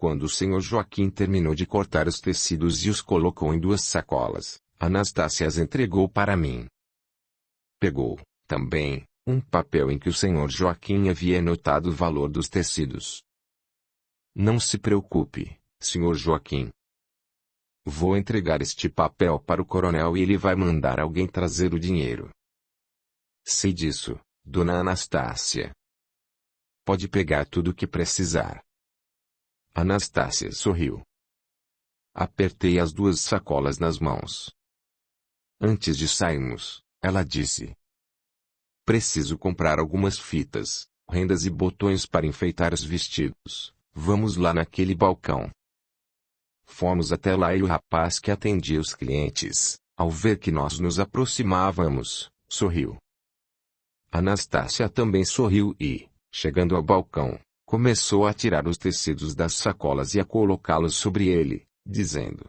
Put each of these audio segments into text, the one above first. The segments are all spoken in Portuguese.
Quando o Sr. Joaquim terminou de cortar os tecidos e os colocou em 2 sacolas, Anastácia as entregou para mim. Pegou, também, um papel em que o Sr. Joaquim havia anotado o valor dos tecidos. Não se preocupe, Sr. Joaquim. Vou entregar este papel para o coronel e ele vai mandar alguém trazer o dinheiro. Sei disso, Dona Anastácia. Pode pegar tudo o que precisar. Anastácia sorriu. Apertei as 2 sacolas nas mãos. Antes de sairmos, ela disse: preciso comprar algumas fitas, rendas e botões para enfeitar os vestidos. Vamos lá naquele balcão. Fomos até lá e o rapaz que atendia os clientes, ao ver que nós nos aproximávamos, sorriu. Anastácia também sorriu e, chegando ao balcão, começou a tirar os tecidos das sacolas e a colocá-los sobre ele, dizendo: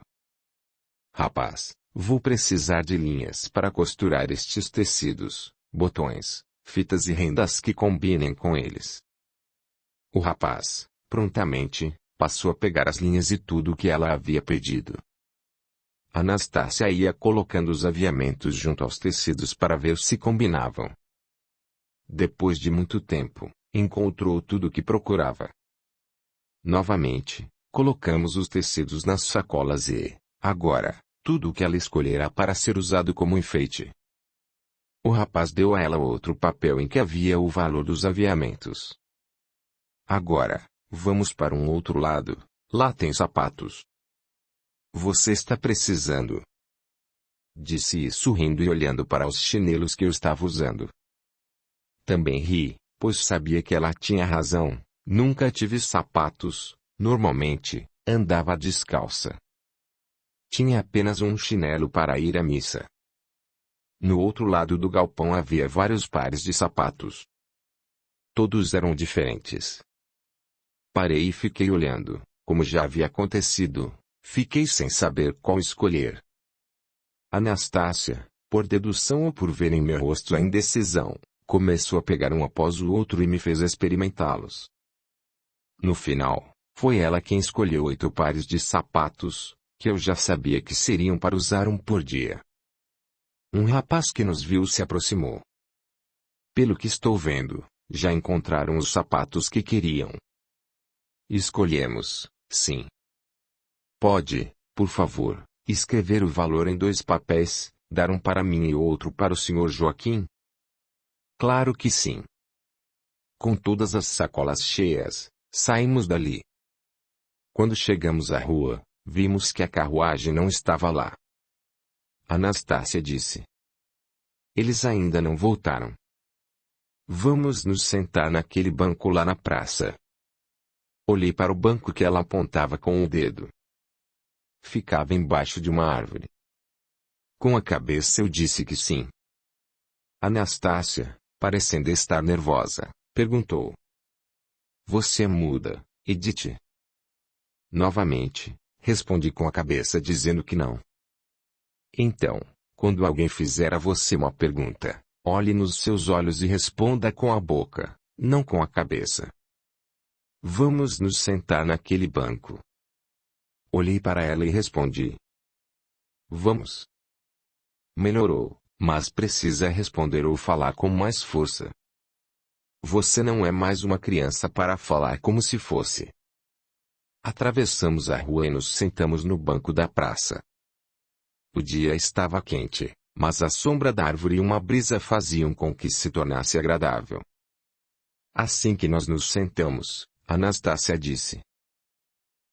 rapaz, vou precisar de linhas para costurar estes tecidos, botões, fitas e rendas que combinem com eles. O rapaz, prontamente, passou a pegar as linhas e tudo o que ela havia pedido. Anastácia ia colocando os aviamentos junto aos tecidos para ver se combinavam. Depois de muito tempo, encontrou tudo o que procurava. Novamente, colocamos os tecidos nas sacolas e, agora, tudo o que ela escolherá para ser usado como enfeite. O rapaz deu a ela outro papel em que havia o valor dos aviamentos. Agora, vamos para um outro lado, lá tem sapatos. Você está precisando? Disse sorrindo e olhando para os chinelos que eu estava usando. Também ri, pois sabia que ela tinha razão, nunca tive sapatos, normalmente, andava descalça. Tinha apenas um chinelo para ir à missa. No outro lado do galpão havia vários pares de sapatos. Todos eram diferentes. Parei e fiquei olhando, como já havia acontecido, fiquei sem saber qual escolher. Anastácia, por dedução ou por ver em meu rosto a indecisão, começou a pegar um após o outro e me fez experimentá-los. No final, foi ela quem escolheu 8 pares de sapatos, que eu já sabia que seriam para usar um por dia. Um rapaz que nos viu se aproximou. Pelo que estou vendo, já encontraram os sapatos que queriam. Escolhemos, sim. Pode, por favor, escrever o valor em 2 papéis, dar um para mim e outro para o Sr. Joaquim? Claro que sim. Com todas as sacolas cheias, saímos dali. Quando chegamos à rua, vimos que a carruagem não estava lá. Anastácia disse: eles ainda não voltaram. Vamos nos sentar naquele banco lá na praça. Olhei para o banco que ela apontava com o dedo. Ficava embaixo de uma árvore. Com a cabeça eu disse que sim. Anastácia, parecendo estar nervosa, perguntou: você é muda, Edith? Novamente, respondi com a cabeça dizendo que não. Então, quando alguém fizer a você uma pergunta, olhe nos seus olhos e responda com a boca, não com a cabeça. Vamos nos sentar naquele banco. Olhei para ela e respondi: vamos. Melhorou, mas precisa responder ou falar com mais força. Você não é mais uma criança para falar como se fosse. Atravessamos a rua e nos sentamos no banco da praça. O dia estava quente, mas a sombra da árvore e uma brisa faziam com que se tornasse agradável. Assim que nós nos sentamos, Anastácia disse: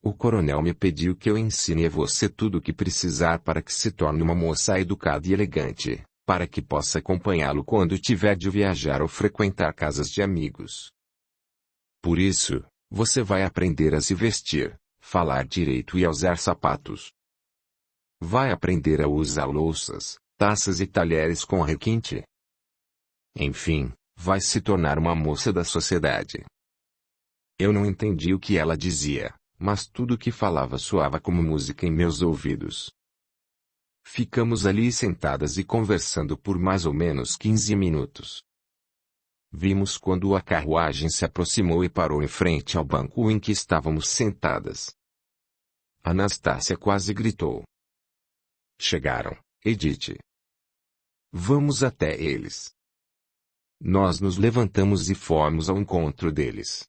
o coronel me pediu que eu ensine a você tudo o que precisar para que se torne uma moça educada e elegante, para que possa acompanhá-lo quando tiver de viajar ou frequentar casas de amigos. Por isso, você vai aprender a se vestir, falar direito e a usar sapatos. Vai aprender a usar louças, taças e talheres com requinte. Enfim, vai se tornar uma moça da sociedade. Eu não entendi o que ela dizia, mas tudo o que falava soava como música em meus ouvidos. Ficamos ali sentadas e conversando por mais ou menos 15 minutos. Vimos quando a carruagem se aproximou e parou em frente ao banco em que estávamos sentadas. Anastácia quase gritou. Chegaram, Edith. Vamos até eles. Nós nos levantamos e fomos ao encontro deles.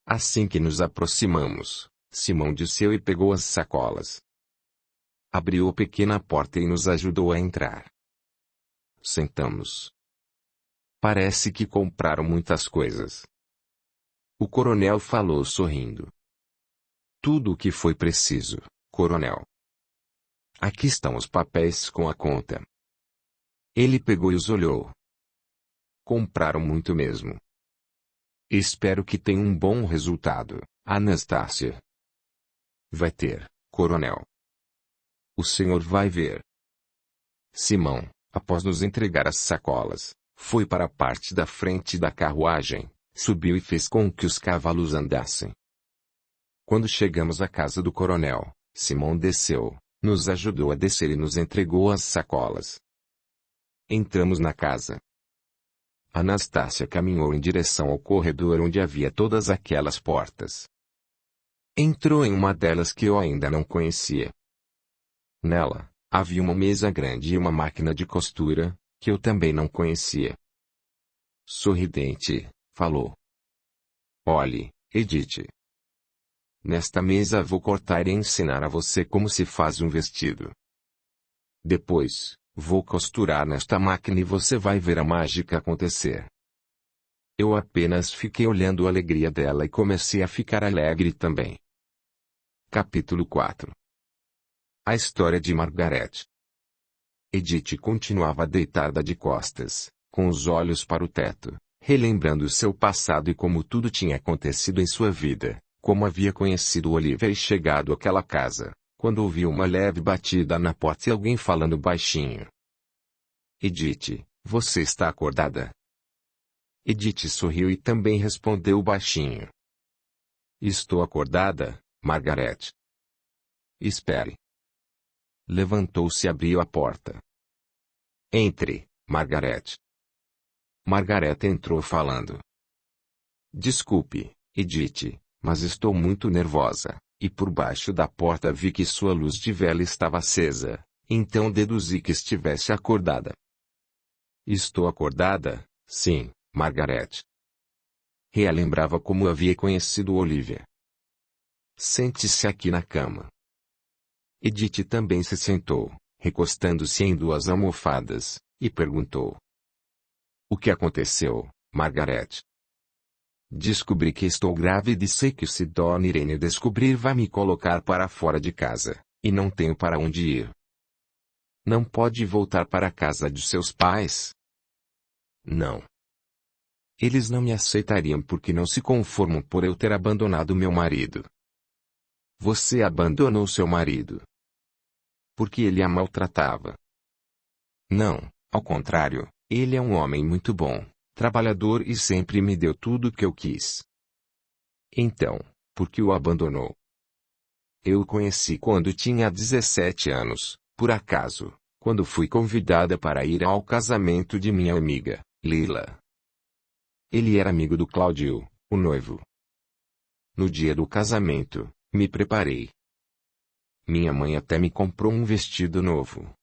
Assim que nos aproximamos, Simão desceu e pegou as sacolas. Abriu a pequena porta e nos ajudou a entrar. Sentamos. Parece que compraram muitas coisas. O coronel falou sorrindo. Tudo o que foi preciso, coronel. Aqui estão os papéis com a conta. Ele pegou e os olhou. Compraram muito mesmo. Espero que tenha um bom resultado, Anastácia. Vai ter, coronel. O senhor vai ver. Simão, após nos entregar as sacolas, foi para a parte da frente da carruagem, subiu e fez com que os cavalos andassem. Quando chegamos à casa do coronel, Simão desceu, nos ajudou a descer e nos entregou as sacolas. Entramos na casa. Anastácia caminhou em direção ao corredor onde havia todas aquelas portas. Entrou em uma delas que eu ainda não conhecia. Nela, havia uma mesa grande e uma máquina de costura, que eu também não conhecia. Sorridente, falou. Olhe, Edith. Nesta mesa vou cortar e ensinar a você como se faz um vestido. Depois, vou costurar nesta máquina e você vai ver a mágica acontecer. Eu apenas fiquei olhando a alegria dela e comecei a ficar alegre também. Capítulo 4. A história de Margaret. Edith continuava deitada de costas, com os olhos para o teto, relembrando seu passado e como tudo tinha acontecido em sua vida, como havia conhecido Olivia e chegado àquela casa, quando ouviu uma leve batida na porta e alguém falando baixinho. Edith, você está acordada? Edith sorriu e também respondeu baixinho. Estou acordada, Margaret. Espere. Levantou-se e abriu a porta. Entre, Margaret. Margaret entrou falando. Desculpe, Edith, mas estou muito nervosa, e por baixo da porta vi que sua luz de vela estava acesa, então deduzi que estivesse acordada. Estou acordada, sim, Margaret. Relembrava como havia conhecido Olivia. Sente-se aqui na cama. Edith também se sentou, recostando-se em duas almofadas, e perguntou. O que aconteceu, Margaret? Descobri que estou grávida e sei que se Dona Irene descobrir vai me colocar para fora de casa, e não tenho para onde ir. Não pode voltar para a casa de seus pais? Não. Eles não me aceitariam porque não se conformam por eu ter abandonado meu marido. Você abandonou seu marido. Porque ele a maltratava. Não, ao contrário, ele é um homem muito bom, trabalhador e sempre me deu tudo o que eu quis. Então, por que o abandonou? Eu o conheci quando tinha 17 anos, por acaso, quando fui convidada para ir ao casamento de minha amiga, Leila. Ele era amigo do Cláudio, o noivo. No dia do casamento, me preparei. Minha mãe até me comprou um vestido novo.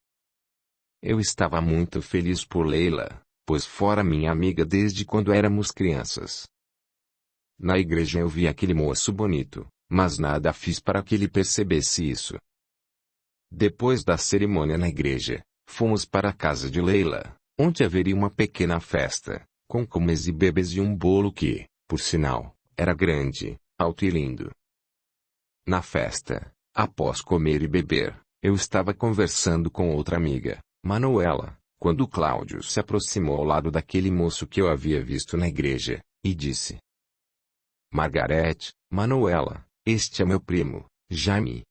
Eu estava muito feliz por Leila, pois fora minha amiga desde quando éramos crianças. Na igreja eu vi aquele moço bonito, mas nada fiz para que ele percebesse isso. Depois da cerimônia na igreja, fomos para a casa de Leila, onde haveria uma pequena festa, com comes e bebês e um bolo que, por sinal, era grande, alto e lindo. Na festa, após comer e beber, eu estava conversando com outra amiga, Manuela, quando Cláudio se aproximou ao lado daquele moço que eu havia visto na igreja, e disse: Margaret, Manuela, este é meu primo, Jaime.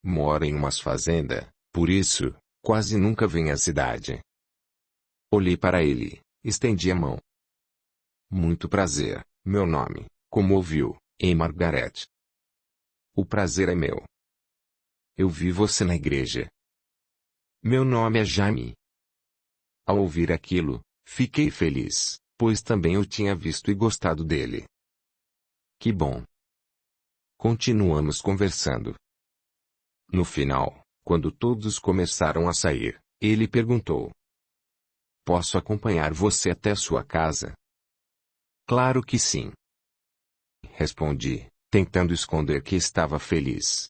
Mora em umas fazendas, por isso, quase nunca vem à cidade. Olhei para ele, estendi a mão. Muito prazer, meu nome, como ouviu, é Margaret. O prazer é meu. Eu vi você na igreja. Meu nome é Jaime. Ao ouvir aquilo, fiquei feliz, pois também eu tinha visto e gostado dele. Que bom. Continuamos conversando. No final, quando todos começaram a sair, ele perguntou: Posso acompanhar você até sua casa? Claro que sim. Respondi, tentando esconder que estava feliz.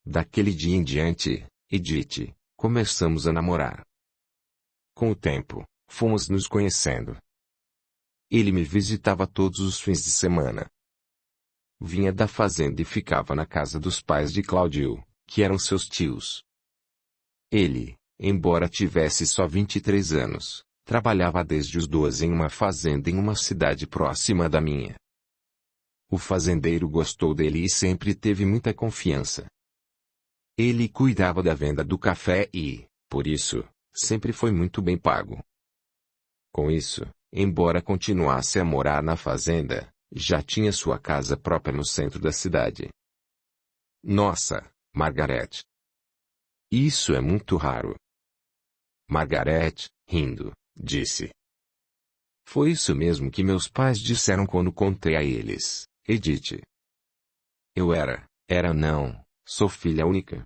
Daquele dia em diante, Edith, começamos a namorar. Com o tempo, fomos nos conhecendo. Ele me visitava todos os fins de semana. Vinha da fazenda e ficava na casa dos pais de Claudio, que eram seus tios. Ele, embora tivesse só 23 anos, trabalhava desde os 12 em uma fazenda em uma cidade próxima da minha. O fazendeiro gostou dele e sempre teve muita confiança. Ele cuidava da venda do café e, por isso, sempre foi muito bem pago. Com isso, embora continuasse a morar na fazenda, já tinha sua casa própria no centro da cidade. Nossa, Margaret! Isso é muito raro. Margaret, rindo, disse. Foi isso mesmo que meus pais disseram quando contei a eles, Edith. Eu sou filha única.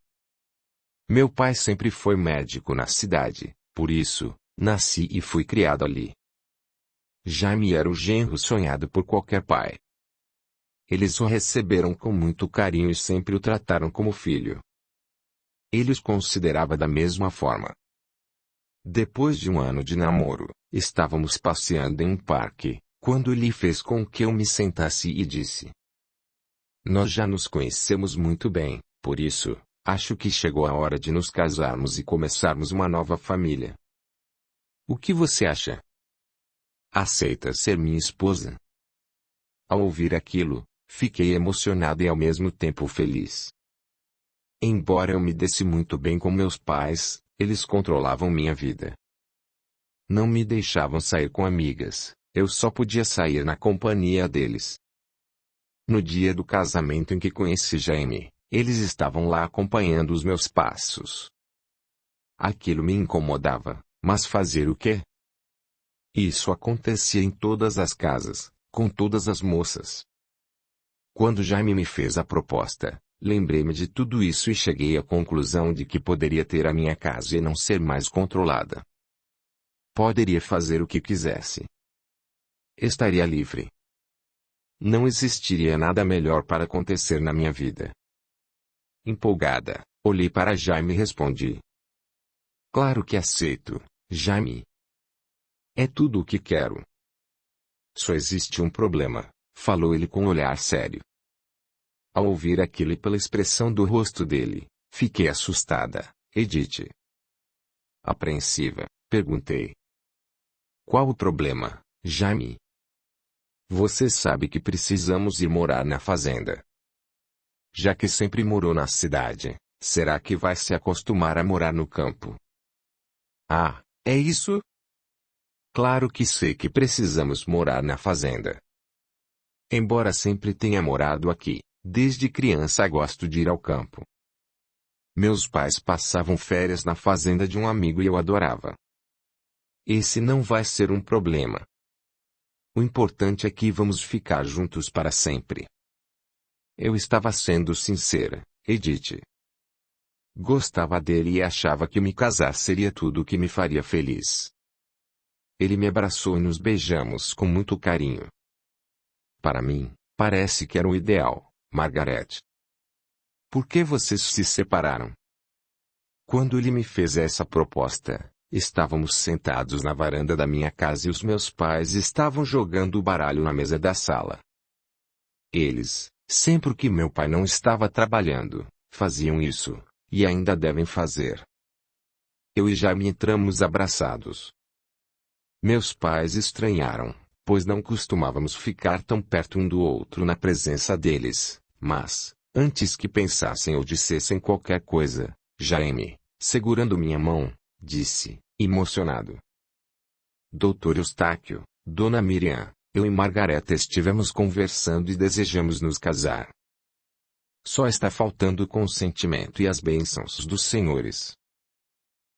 Meu pai sempre foi médico na cidade, por isso, nasci e fui criado ali. Jaime era o genro sonhado por qualquer pai. Eles o receberam com muito carinho e sempre o trataram como filho. Ele os considerava da mesma forma. Depois de um ano de namoro, estávamos passeando em um parque, quando ele fez com que eu me sentasse e disse: Nós já nos conhecemos muito bem, por isso, acho que chegou a hora de nos casarmos e começarmos uma nova família. O que você acha? Aceita ser minha esposa? Ao ouvir aquilo, fiquei emocionado e ao mesmo tempo feliz. Embora eu me desse muito bem com meus pais, eles controlavam minha vida. Não me deixavam sair com amigas, eu só podia sair na companhia deles. No dia do casamento em que conheci Jaime, eles estavam lá acompanhando os meus passos. Aquilo me incomodava, mas fazer o quê? Isso acontecia em todas as casas, com todas as moças. Quando Jaime me fez a proposta, lembrei-me de tudo isso e cheguei à conclusão de que poderia ter a minha casa e não ser mais controlada. Poderia fazer o que quisesse. Estaria livre. Não existiria nada melhor para acontecer na minha vida. Empolgada, olhei para Jaime e respondi: Claro que aceito, Jaime. É tudo o que quero. Só existe um problema, falou ele com um olhar sério. Ao ouvir aquilo e pela expressão do rosto dele, fiquei assustada, Edith. Apreensiva, perguntei: Qual o problema, Jaime? Você sabe que precisamos ir morar na fazenda. Já que sempre morou na cidade, será que vai se acostumar a morar no campo? Ah, é isso? Claro que sei que precisamos morar na fazenda. Embora sempre tenha morado aqui, desde criança gosto de ir ao campo. Meus pais passavam férias na fazenda de um amigo e eu adorava. Esse não vai ser um problema. O importante é que vamos ficar juntos para sempre. Eu estava sendo sincera, Edith. Gostava dele e achava que me casar seria tudo o que me faria feliz. Ele me abraçou e nos beijamos com muito carinho. Para mim, parece que era o ideal, Margaret. Por que vocês se separaram? Quando ele me fez essa proposta, estávamos sentados na varanda da minha casa e os meus pais estavam jogando o baralho na mesa da sala. Eles, sempre que meu pai não estava trabalhando, faziam isso, e ainda devem fazer. Eu e Jaime entramos abraçados. Meus pais estranharam, pois não costumávamos ficar tão perto um do outro na presença deles, mas, antes que pensassem ou dissessem qualquer coisa, Jaime, segurando minha mão, disse, emocionado: Doutor Eustáquio, Dona Miriam, eu e Margareta estivemos conversando e desejamos nos casar. Só está faltando o consentimento e as bênçãos dos senhores.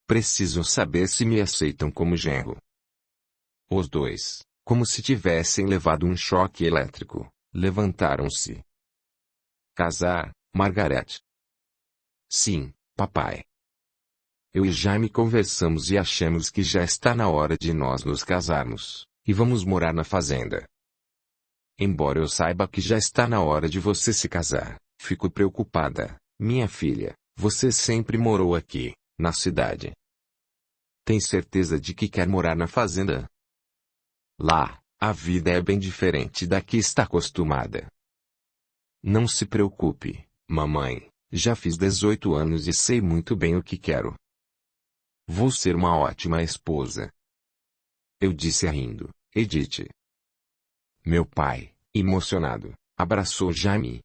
Preciso saber se me aceitam como genro. Os dois, como se tivessem levado um choque elétrico, levantaram-se. Casar, Margaret? Sim, papai. Eu e Jaime conversamos e achamos que já está na hora de nós nos casarmos, e vamos morar na fazenda. Embora eu saiba que já está na hora de você se casar, fico preocupada, minha filha, você sempre morou aqui, na cidade. Tem certeza de que quer morar na fazenda? Lá, a vida é bem diferente da que está acostumada. Não se preocupe, mamãe, já fiz 18 anos e sei muito bem o que quero. Vou ser uma ótima esposa. Eu disse rindo, Edith. Meu pai, emocionado, abraçou Jaime.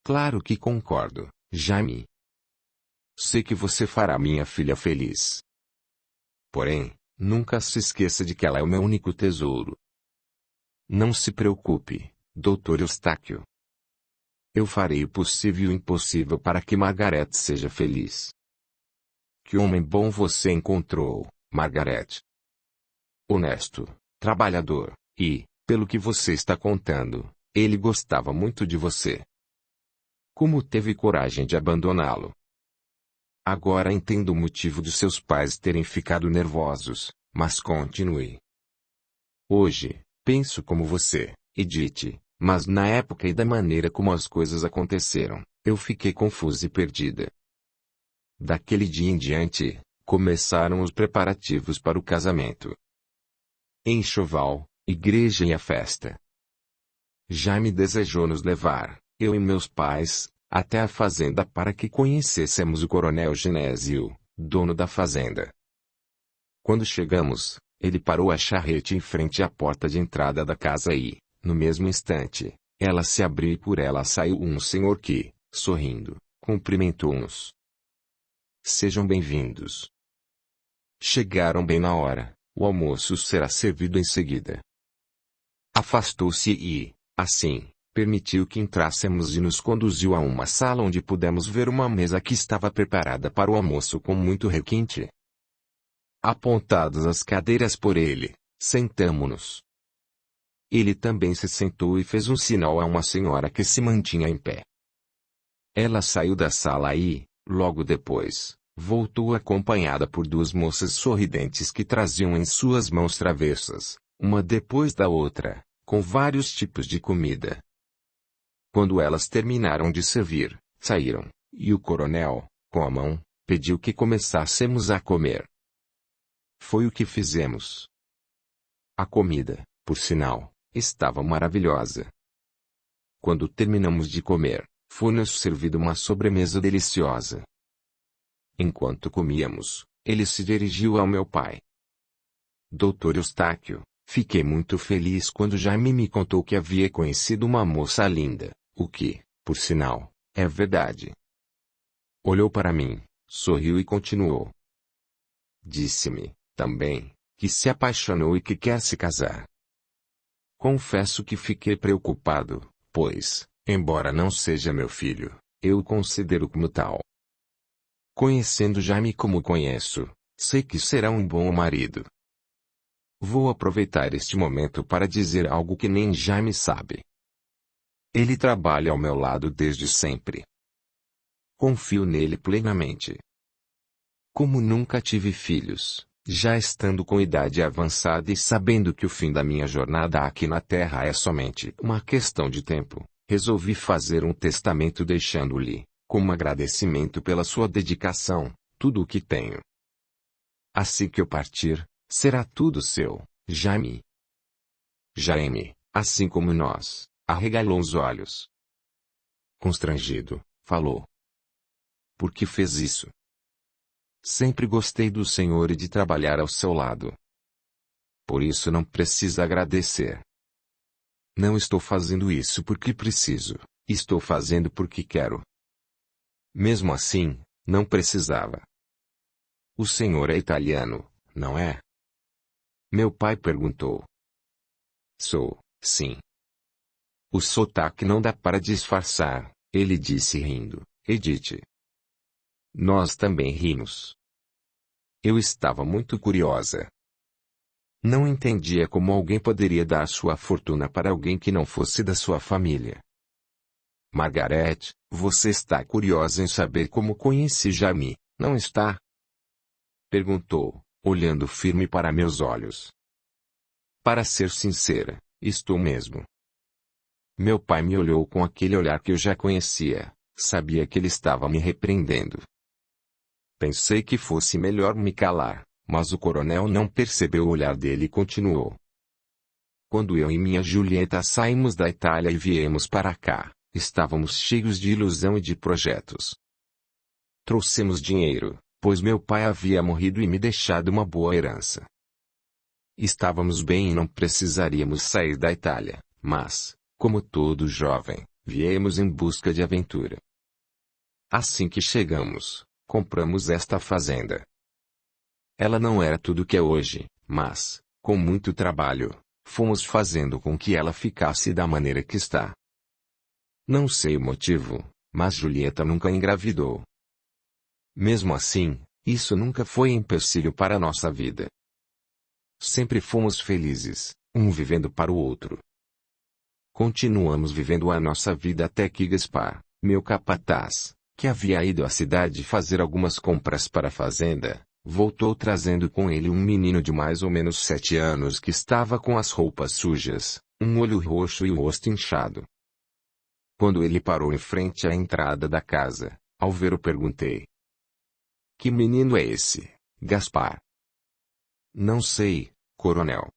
Claro que concordo, Jaime. Sei que você fará minha filha feliz. Porém, nunca se esqueça de que ela é o meu único tesouro. Não se preocupe, Dr. Eustáquio. Eu farei o possível e o impossível para que Margaret seja feliz. Que homem bom você encontrou, Margaret. Honesto, trabalhador, e, pelo que você está contando, ele gostava muito de você. Como teve coragem de abandoná-lo? Agora entendo o motivo dos seus pais terem ficado nervosos, mas continue. Hoje, penso como você, Edith, mas na época e da maneira como as coisas aconteceram, eu fiquei confusa e perdida. Daquele dia em diante, começaram os preparativos para o casamento. Enxoval, igreja e a festa. Jaime desejou nos levar, eu e meus pais, até a fazenda para que conhecêssemos o coronel Genésio, dono da fazenda. Quando chegamos, ele parou a charrete em frente à porta de entrada da casa e, no mesmo instante, ela se abriu e por ela saiu um senhor que, sorrindo, cumprimentou-nos. Sejam bem-vindos. Chegaram bem na hora, o almoço será servido em seguida. Afastou-se e, assim, permitiu que entrássemos e nos conduziu a uma sala onde pudemos ver uma mesa que estava preparada para o almoço com muito requinte. Apontadas as cadeiras por ele, sentamo-nos. Ele também se sentou e fez um sinal a uma senhora que se mantinha em pé. Ela saiu da sala e, logo depois, voltou acompanhada por duas moças sorridentes que traziam em suas mãos travessas, uma depois da outra, com vários tipos de comida. Quando elas terminaram de servir, saíram, e o coronel, com a mão, pediu que começássemos a comer. Foi o que fizemos. A comida, por sinal, estava maravilhosa. Quando terminamos de comer, foi-nos servida uma sobremesa deliciosa. Enquanto comíamos, ele se dirigiu ao meu pai. Dr. Eustáquio, fiquei muito feliz quando Jaime me contou que havia conhecido uma moça linda, o que, por sinal, é verdade. Olhou para mim, sorriu e continuou. Disse-me, também, que se apaixonou e que quer se casar. Confesso que fiquei preocupado, pois, embora não seja meu filho, eu o considero como tal. Conhecendo Jaime como conheço, sei que será um bom marido. Vou aproveitar este momento para dizer algo que nem Jaime sabe. Ele trabalha ao meu lado desde sempre. Confio nele plenamente. Como nunca tive filhos, já estando com idade avançada e sabendo que o fim da minha jornada aqui na Terra é somente uma questão de tempo, resolvi fazer um testamento deixando-lhe, como agradecimento pela sua dedicação, tudo o que tenho. Assim que eu partir, será tudo seu, Jaime. Jaime, assim como nós, arregalou os olhos. Constrangido, falou. Por que fez isso? Sempre gostei do senhor e de trabalhar ao seu lado. Por isso não precisa agradecer. Não estou fazendo isso porque preciso, estou fazendo porque quero. Mesmo assim, não precisava. O senhor é italiano, não é? Meu pai perguntou. Sou, sim. O sotaque não dá para disfarçar, ele disse rindo, Edith. Nós também rimos. Eu estava muito curiosa. Não entendia como alguém poderia dar sua fortuna para alguém que não fosse da sua família. Margaret, você está curiosa em saber como conheci Jamie, não está? Perguntou, olhando firme para meus olhos. Para ser sincera, estou mesmo. Meu pai me olhou com aquele olhar que eu já conhecia, sabia que ele estava me repreendendo. Pensei que fosse melhor me calar, mas o coronel não percebeu o olhar dele e continuou. Quando eu e minha Julieta saímos da Itália e viemos para cá, estávamos cheios de ilusão e de projetos. Trouxemos dinheiro, pois meu pai havia morrido e me deixado uma boa herança. Estávamos bem e não precisaríamos sair da Itália, mas, como todo jovem, viemos em busca de aventura. Assim que chegamos, compramos esta fazenda. Ela não era tudo o que é hoje, mas, com muito trabalho, fomos fazendo com que ela ficasse da maneira que está. Não sei o motivo, mas Julieta nunca engravidou. Mesmo assim, isso nunca foi empecilho para nossa vida. Sempre fomos felizes, um vivendo para o outro. Continuamos vivendo a nossa vida até que Gaspar, meu capataz, que havia ido à cidade fazer algumas compras para a fazenda, voltou trazendo com ele um menino de mais ou menos 7 anos que estava com as roupas sujas, um olho roxo e o rosto inchado. Quando ele parou em frente à entrada da casa, ao ver-o perguntei: Que menino é esse, Gaspar? Não sei, coronel.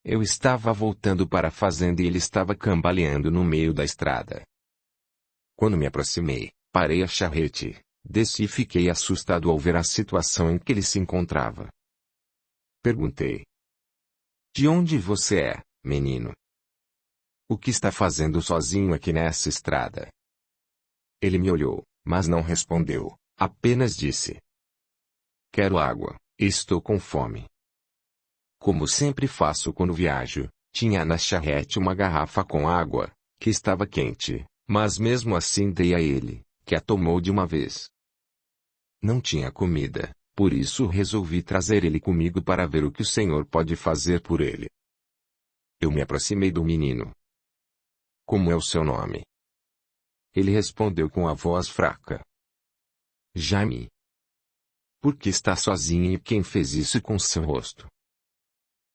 Eu estava voltando para a fazenda e ele estava cambaleando no meio da estrada. Quando me aproximei, parei a charrete, desci e fiquei assustado ao ver a situação em que ele se encontrava. Perguntei: De onde você é, menino? O que está fazendo sozinho aqui nessa estrada? Ele me olhou, mas não respondeu, apenas disse: Quero água, estou com fome. Como sempre faço quando viajo, tinha na charrete uma garrafa com água, que estava quente, mas mesmo assim dei a ele, que a tomou de uma vez. Não tinha comida, por isso resolvi trazer ele comigo para ver o que o Senhor pode fazer por ele. Eu me aproximei do menino. Como é o seu nome? Ele respondeu com a voz fraca: Jamie. Por que está sozinho e quem fez isso com seu rosto?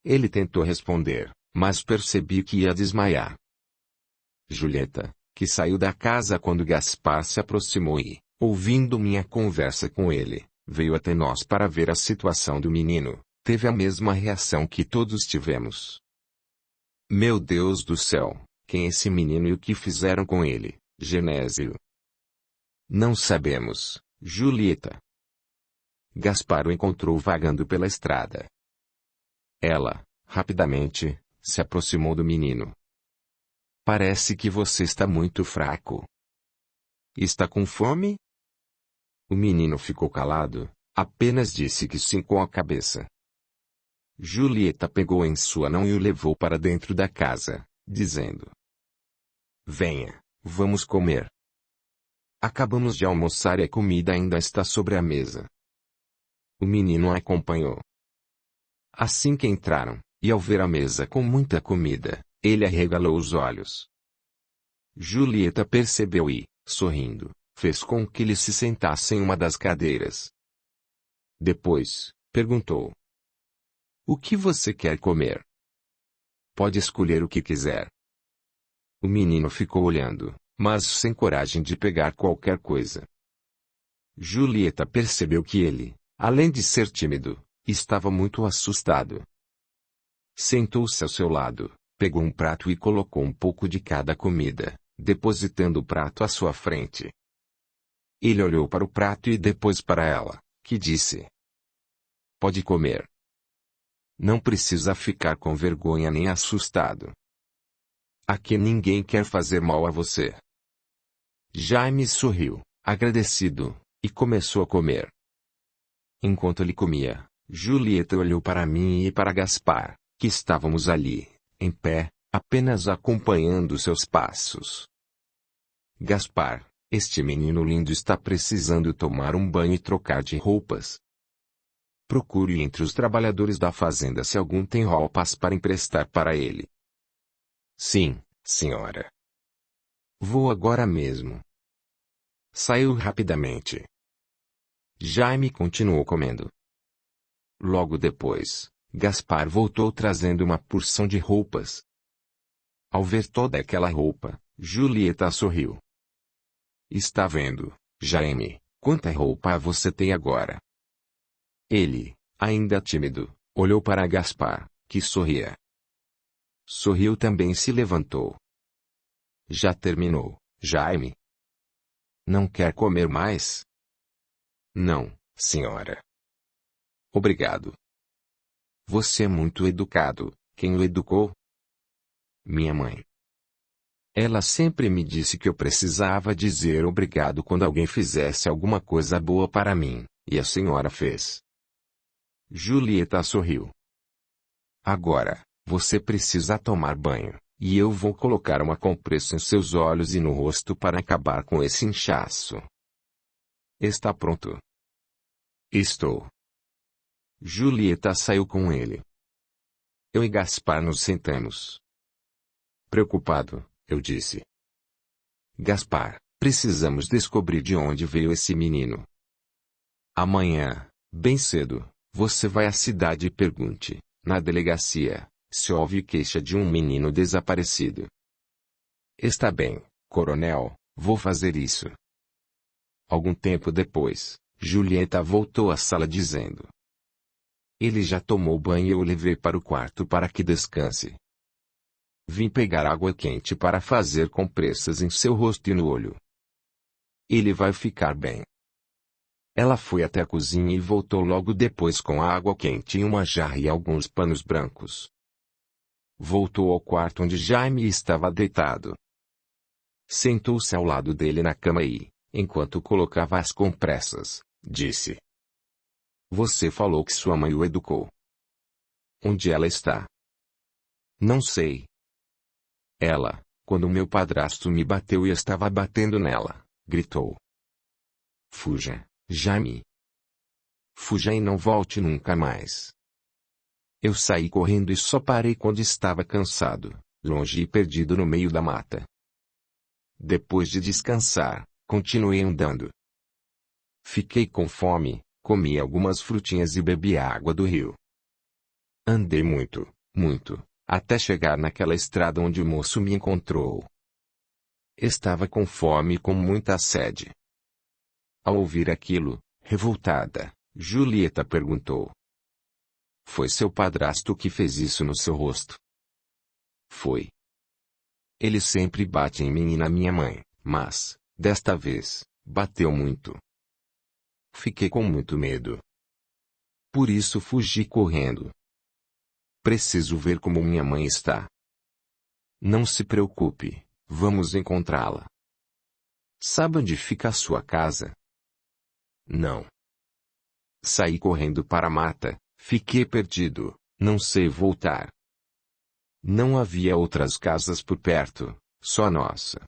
Ele tentou responder, mas percebi que ia desmaiar. Julieta, que saiu da casa quando Gaspar se aproximou e, ouvindo minha conversa com ele, veio até nós para ver a situação do menino, teve a mesma reação que todos tivemos. Meu Deus do céu, quem é esse menino e o que fizeram com ele, Genésio? Não sabemos, Julieta. Gaspar o encontrou vagando pela estrada. Ela, rapidamente, se aproximou do menino. Parece que você está muito fraco. Está com fome? O menino ficou calado, apenas disse que sim com a cabeça. Julieta pegou em sua mão e o levou para dentro da casa, dizendo: Venha, vamos comer. Acabamos de almoçar e a comida ainda está sobre a mesa. O menino a acompanhou. Assim que entraram, e ao ver a mesa com muita comida, ele arregalou os olhos. Julieta percebeu e, sorrindo, fez com que ele se sentasse em uma das cadeiras. Depois, perguntou: O que você quer comer? Pode escolher o que quiser. O menino ficou olhando, mas sem coragem de pegar qualquer coisa. Julieta percebeu que ele, além de ser tímido, estava muito assustado. Sentou-se ao seu lado, pegou um prato e colocou um pouco de cada comida, depositando o prato à sua frente. Ele olhou para o prato e depois para ela, que disse: Pode comer. Não precisa ficar com vergonha nem assustado. Aqui ninguém quer fazer mal a você. Jaime sorriu, agradecido, e começou a comer. Enquanto ele comia, Julieta olhou para mim e para Gaspar, que estávamos ali, em pé, apenas acompanhando seus passos. Gaspar, este menino lindo está precisando tomar um banho e trocar de roupas. Procure entre os trabalhadores da fazenda se algum tem roupas para emprestar para ele. Sim, senhora. Vou agora mesmo. Saiu rapidamente. Jaime continuou comendo. Logo depois, Gaspar voltou trazendo uma porção de roupas. Ao ver toda aquela roupa, Julieta sorriu. Está vendo, Jaime, quanta roupa você tem agora? Ele, ainda tímido, olhou para Gaspar, que sorria. Sorriu também e se levantou. Já terminou, Jaime? Não quer comer mais? Não, senhora. Obrigado. Você é muito educado. Quem o educou? Minha mãe. Ela sempre me disse que eu precisava dizer obrigado quando alguém fizesse alguma coisa boa para mim, e a senhora fez. Julieta sorriu. Agora, você precisa tomar banho, e eu vou colocar uma compressa em seus olhos e no rosto para acabar com esse inchaço. Está pronto? Estou. Julieta saiu com ele. Eu e Gaspar nos sentamos. Preocupado, eu disse. Gaspar, precisamos descobrir de onde veio esse menino. Amanhã, bem cedo, você vai à cidade e pergunte, na delegacia, se houve queixa de um menino desaparecido. Está bem, coronel, vou fazer isso. Algum tempo depois, Julieta voltou à sala dizendo. Ele já tomou banho e eu o levei para o quarto para que descanse. Vim pegar água quente para fazer compressas em seu rosto e no olho. Ele vai ficar bem. Ela foi até a cozinha e voltou logo depois com água quente em uma jarra e alguns panos brancos. Voltou ao quarto onde Jaime estava deitado. Sentou-se ao lado dele na cama e, enquanto colocava as compressas, disse. Você falou que sua mãe o educou. Onde ela está? Não sei. Ela, quando meu padrasto me bateu e estava batendo nela, gritou. Fuja, Jaime. Fuja e não volte nunca mais. Eu saí correndo e só parei quando estava cansado, longe e perdido no meio da mata. Depois de descansar, continuei andando. Fiquei com fome, comi algumas frutinhas e bebi a água do rio. Andei muito, muito, até chegar naquela estrada onde o moço me encontrou. Estava com fome e com muita sede. Ao ouvir aquilo, revoltada, Julieta perguntou. Foi seu padrasto que fez isso no seu rosto? Foi. Ele sempre bate em mim e na minha mãe, mas, desta vez, bateu muito. Fiquei com muito medo. Por isso fugi correndo. Preciso ver como minha mãe está. Não se preocupe, vamos encontrá-la. Sabe onde fica a sua casa? Não. Saí correndo para a mata, fiquei perdido, não sei voltar. Não havia outras casas por perto, só a nossa.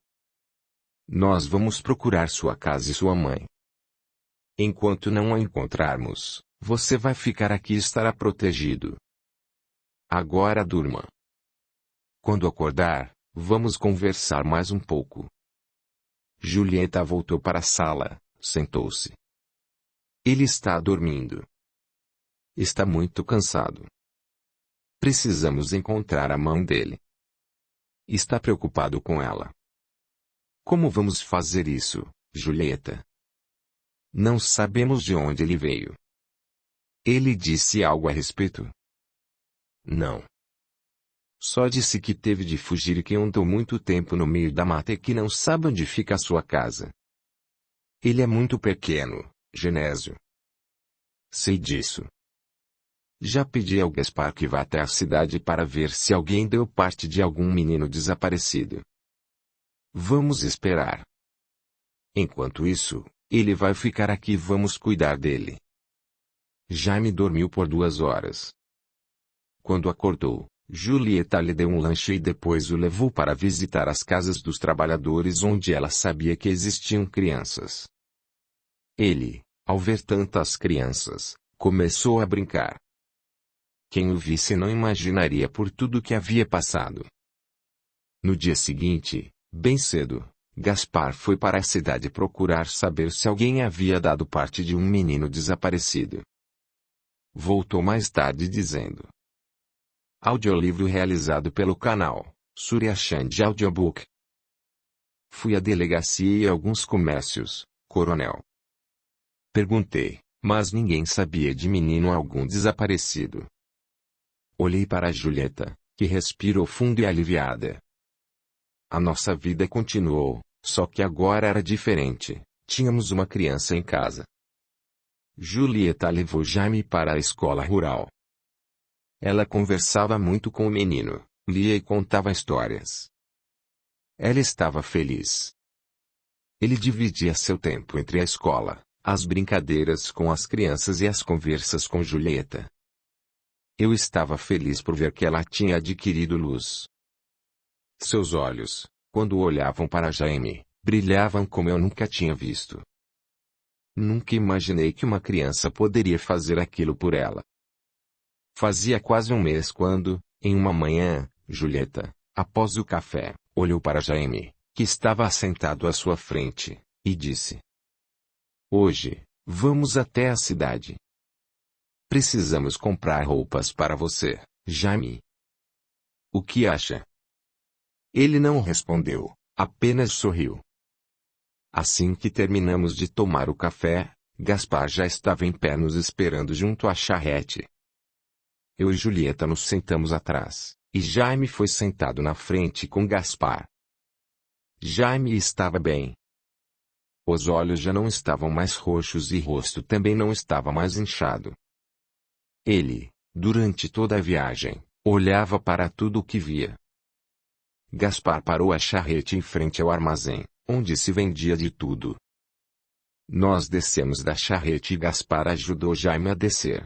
Nós vamos procurar sua casa e sua mãe. Enquanto não a encontrarmos, você vai ficar aqui e estará protegido. Agora durma. Quando acordar, vamos conversar mais um pouco. Julieta voltou para a sala, sentou-se. Ele está dormindo. Está muito cansado. Precisamos encontrar a mãe dele. Está preocupado com ela. Como vamos fazer isso, Julieta? Não sabemos de onde ele veio. Ele disse algo a respeito? Não. Só disse que teve de fugir e que andou muito tempo no meio da mata e que não sabe onde fica a sua casa. Ele é muito pequeno, Genésio. Sei disso. Já pedi ao Gaspar que vá até a cidade para ver se alguém deu parte de algum menino desaparecido. Vamos esperar. Enquanto isso, ele vai ficar aqui e vamos cuidar dele. Jaime dormiu por 2 horas. Quando acordou, Julieta lhe deu um lanche e depois o levou para visitar as casas dos trabalhadores onde ela sabia que existiam crianças. Ele, ao ver tantas crianças, começou a brincar. Quem o visse não imaginaria por tudo que havia passado. No dia seguinte, bem cedo, Gaspar foi para a cidade procurar saber se alguém havia dado parte de um menino desaparecido. Voltou mais tarde dizendo: audiolivro realizado pelo canal Surya Chand Audiobook. Fui à delegacia e a alguns comércios, coronel. Perguntei, mas ninguém sabia de menino algum desaparecido. Olhei para Julieta, que respirou fundo e aliviada. A nossa vida continuou, só que agora era diferente. Tínhamos uma criança em casa. Julieta levou Jaime para a escola rural. Ela conversava muito com o menino, lia e contava histórias. Ela estava feliz. Ele dividia seu tempo entre a escola, as brincadeiras com as crianças e as conversas com Julieta. Eu estava feliz por ver que ela tinha adquirido luz. Seus olhos, quando olhavam para Jaime, brilhavam como eu nunca tinha visto. Nunca imaginei que uma criança poderia fazer aquilo por ela. Fazia quase um mês quando, em uma manhã, Julieta, após o café, olhou para Jaime, que estava sentado à sua frente, e disse: hoje, vamos até a cidade. Precisamos comprar roupas para você, Jaime. O que acha? Ele não respondeu, apenas sorriu. Assim que terminamos de tomar o café, Gaspar já estava em pé nos esperando junto à charrete. Eu e Julieta nos sentamos atrás, e Jaime foi sentado na frente com Gaspar. Jaime estava bem. Os olhos já não estavam mais roxos e o rosto também não estava mais inchado. Ele, durante toda a viagem, olhava para tudo o que via. Gaspar parou a charrete em frente ao armazém, onde se vendia de tudo. Nós descemos da charrete e Gaspar ajudou Jaime a descer.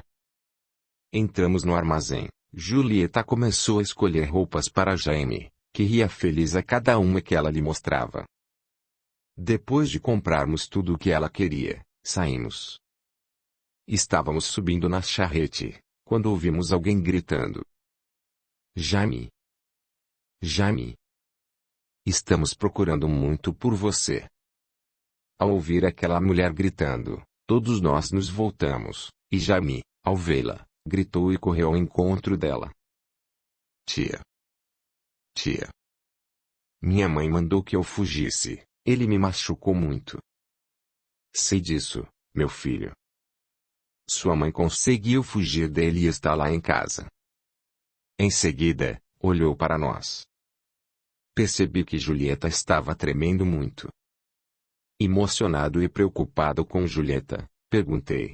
Entramos no armazém. Julieta começou a escolher roupas para Jaime, que ria feliz a cada uma que ela lhe mostrava. Depois de comprarmos tudo o que ela queria, saímos. Estávamos subindo na charrete, quando ouvimos alguém gritando: Jaime! Jaime! Estamos procurando muito por você. Ao ouvir aquela mulher gritando, todos nós nos voltamos, e Jaime, ao vê-la, gritou e correu ao encontro dela. Tia! Tia! Minha mãe mandou que eu fugisse, ele me machucou muito. Sei disso, meu filho. Sua mãe conseguiu fugir dele e está lá em casa. Em seguida, olhou para nós. Percebi que Julieta estava tremendo muito. Emocionado e preocupado com Julieta, perguntei: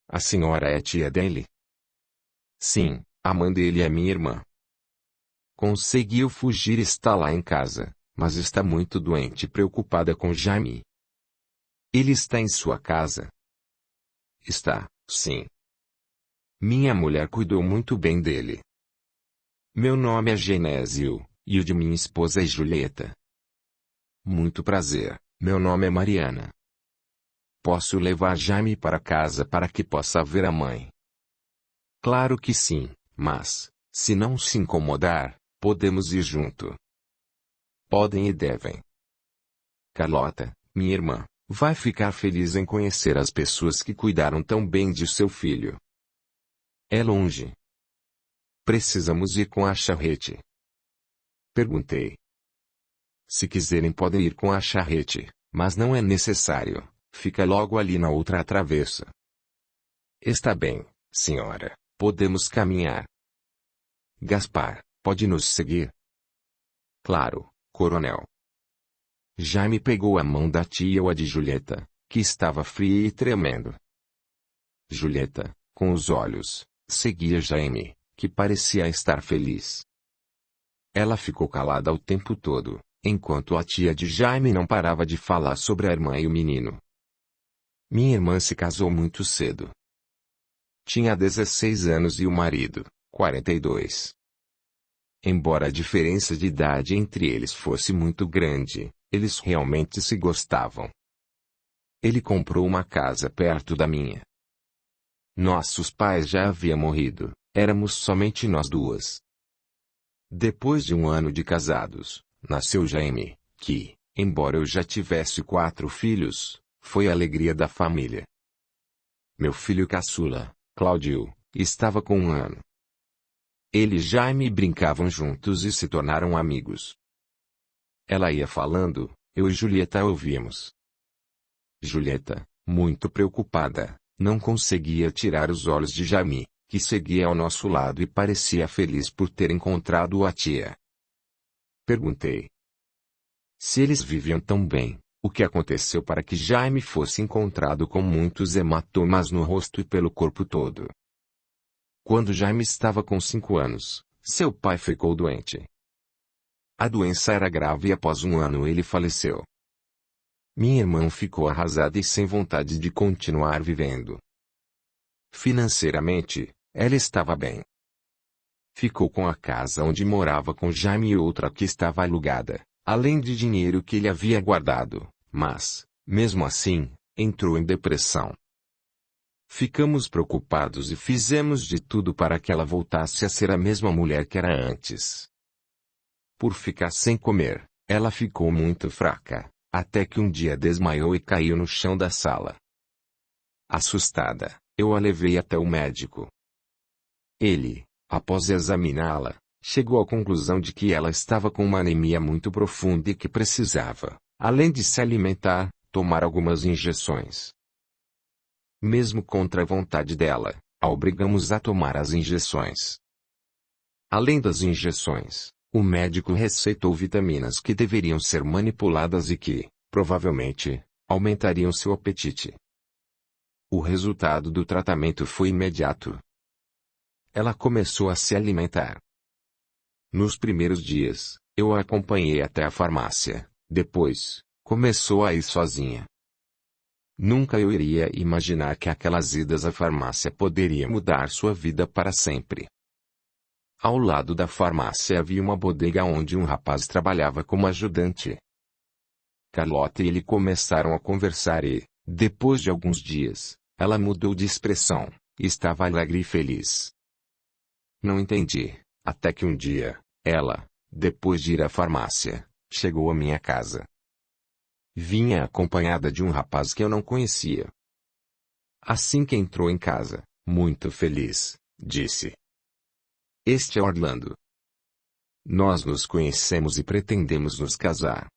a senhora é tia dele? Sim, a mãe dele é minha irmã. Conseguiu fugir e está lá em casa, mas está muito doente e preocupada com Jaime. Ele está em sua casa? Está, sim. Minha mulher cuidou muito bem dele. Meu nome é Genésio, e o de minha esposa é Julieta. Muito prazer, meu nome é Mariana. Posso levar Jaime para casa para que possa ver a mãe? Claro que sim, mas, se não se incomodar, podemos ir junto. Podem e devem. Carlota, minha irmã, vai ficar feliz em conhecer as pessoas que cuidaram tão bem de seu filho. É longe. Precisamos ir com a charrete. Perguntei. Se quiserem podem ir com a charrete, mas não é necessário, fica logo ali na outra travessa. Está bem, senhora, podemos caminhar. Gaspar, pode nos seguir? Claro, coronel. Jaime pegou a mão da tia ou a de Julieta, que estava fria e tremendo. Julieta, com os olhos, seguia Jaime, que parecia estar feliz. Ela ficou calada o tempo todo, enquanto a tia de Jaime não parava de falar sobre a irmã e o menino. Minha irmã se casou muito cedo. Tinha 16 anos e o marido, 42. Embora a diferença de idade entre eles fosse muito grande, eles realmente se gostavam. Ele comprou uma casa perto da minha. Nossos pais já haviam morrido, éramos somente nós duas. Depois de um ano de casados, nasceu Jaime, que, embora eu já tivesse 4 filhos, foi a alegria da família. Meu filho caçula, Cláudio, estava com 1 ano. Ele e Jaime brincavam juntos e se tornaram amigos. Ela ia falando, eu e Julieta ouvíamos. Julieta, muito preocupada, não conseguia tirar os olhos de Jaime, que seguia ao nosso lado e parecia feliz por ter encontrado a tia. Perguntei. Se eles viviam tão bem, o que aconteceu para que Jaime fosse encontrado com muitos hematomas no rosto e pelo corpo todo? Quando Jaime estava com 5 anos, seu pai ficou doente. A doença era grave e após 1 ano ele faleceu. Minha irmã ficou arrasada e sem vontade de continuar vivendo. Financeiramente, ela estava bem. Ficou com a casa onde morava com Jaime e outra que estava alugada, além de dinheiro que ele havia guardado, mas, mesmo assim, entrou em depressão. Ficamos preocupados e fizemos de tudo para que ela voltasse a ser a mesma mulher que era antes. Por ficar sem comer, ela ficou muito fraca, até que um dia desmaiou e caiu no chão da sala. Assustada, eu a levei até o médico. Ele, após examiná-la, chegou à conclusão de que ela estava com uma anemia muito profunda e que precisava, além de se alimentar, tomar algumas injeções. Mesmo contra a vontade dela, a obrigamos a tomar as injeções. Além das injeções, o médico receitou vitaminas que deveriam ser manipuladas e que, provavelmente, aumentariam seu apetite. O resultado do tratamento foi imediato. Ela começou a se alimentar. Nos primeiros dias, eu a acompanhei até a farmácia, depois, começou a ir sozinha. Nunca eu iria imaginar que aquelas idas à farmácia poderiam mudar sua vida para sempre. Ao lado da farmácia havia uma bodega onde um rapaz trabalhava como ajudante. Carlota e ele começaram a conversar e, depois de alguns dias, ela mudou de expressão, estava alegre e feliz. Não entendi, até que um dia, ela, depois de ir à farmácia, chegou à minha casa. Vinha acompanhada de um rapaz que eu não conhecia. Assim que entrou em casa, muito feliz, disse: "Este é Orlando. Nós nos conhecemos e pretendemos nos casar."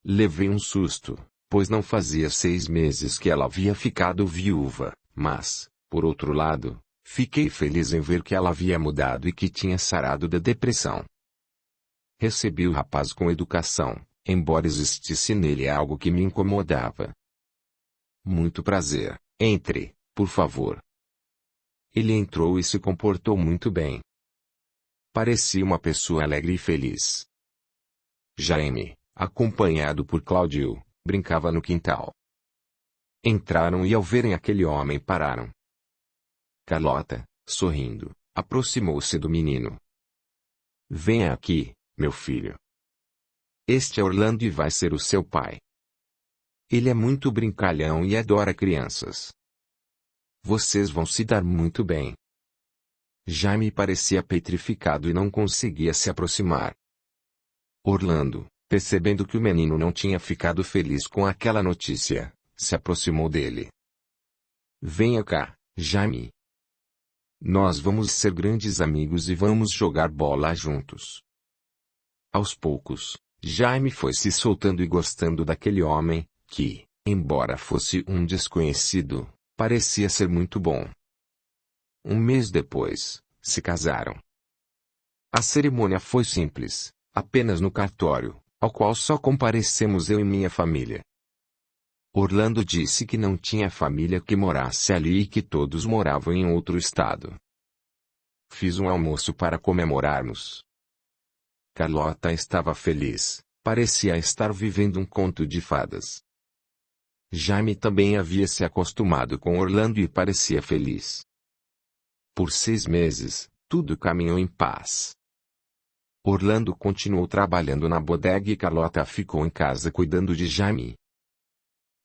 Levei um susto, pois não fazia 6 meses que ela havia ficado viúva, mas, por outro lado, fiquei feliz em ver que ela havia mudado e que tinha sarado da depressão. Recebi o rapaz com educação, embora existisse nele algo que me incomodava. "Muito prazer, entre, por favor." Ele entrou e se comportou muito bem. Parecia uma pessoa alegre e feliz. Jaime, acompanhado por Cláudio, brincava no quintal. Entraram e ao verem aquele homem pararam. Carlota, sorrindo, aproximou-se do menino. "Venha aqui, meu filho. Este é Orlando e vai ser o seu pai. Ele é muito brincalhão e adora crianças. Vocês vão se dar muito bem." Jaime parecia petrificado e não conseguia se aproximar. Orlando, percebendo que o menino não tinha ficado feliz com aquela notícia, se aproximou dele. "Venha cá, Jaime. Nós vamos ser grandes amigos e vamos jogar bola juntos." Aos poucos, Jaime foi se soltando e gostando daquele homem, que, embora fosse um desconhecido, parecia ser muito bom. 1 mês depois, se casaram. A cerimônia foi simples, apenas no cartório, ao qual só comparecemos eu e minha família. Orlando disse que não tinha família que morasse ali e que todos moravam em outro estado. Fiz um almoço para comemorarmos. Carlota estava feliz, parecia estar vivendo um conto de fadas. Jaime também havia se acostumado com Orlando e parecia feliz. Por 6 meses, tudo caminhou em paz. Orlando continuou trabalhando na bodega e Carlota ficou em casa cuidando de Jaime.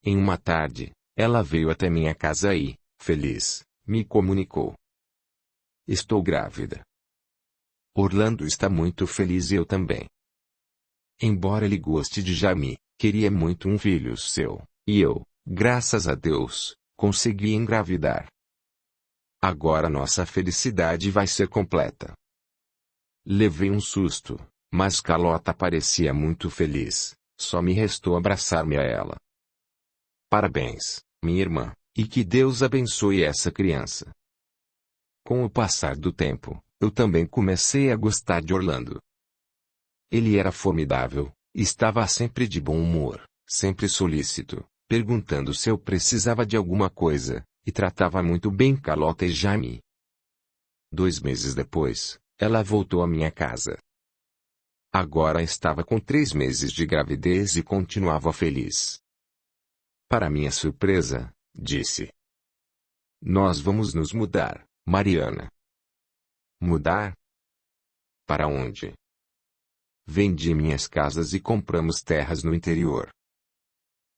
Em uma tarde, ela veio até minha casa e, feliz, me comunicou: estou grávida. Orlando está muito feliz e eu também. Embora ele goste de Jamie, queria muito um filho seu, e eu, graças a Deus, consegui engravidar. Agora nossa felicidade vai ser completa. Levei um susto, mas Carlota parecia muito feliz, só me restou abraçar-me a ela. Parabéns, minha irmã, e que Deus abençoe essa criança. Com o passar do tempo, eu também comecei a gostar de Orlando. Ele era formidável, estava sempre de bom humor, sempre solícito, perguntando se eu precisava de alguma coisa, e tratava muito bem Carlota e Jamie. 2 meses depois, ela voltou à minha casa. Agora estava com 3 meses de gravidez e continuava feliz. Para minha surpresa, disse: nós vamos nos mudar, Mariana. Mudar? Para onde? Vendi minhas casas e compramos terras no interior.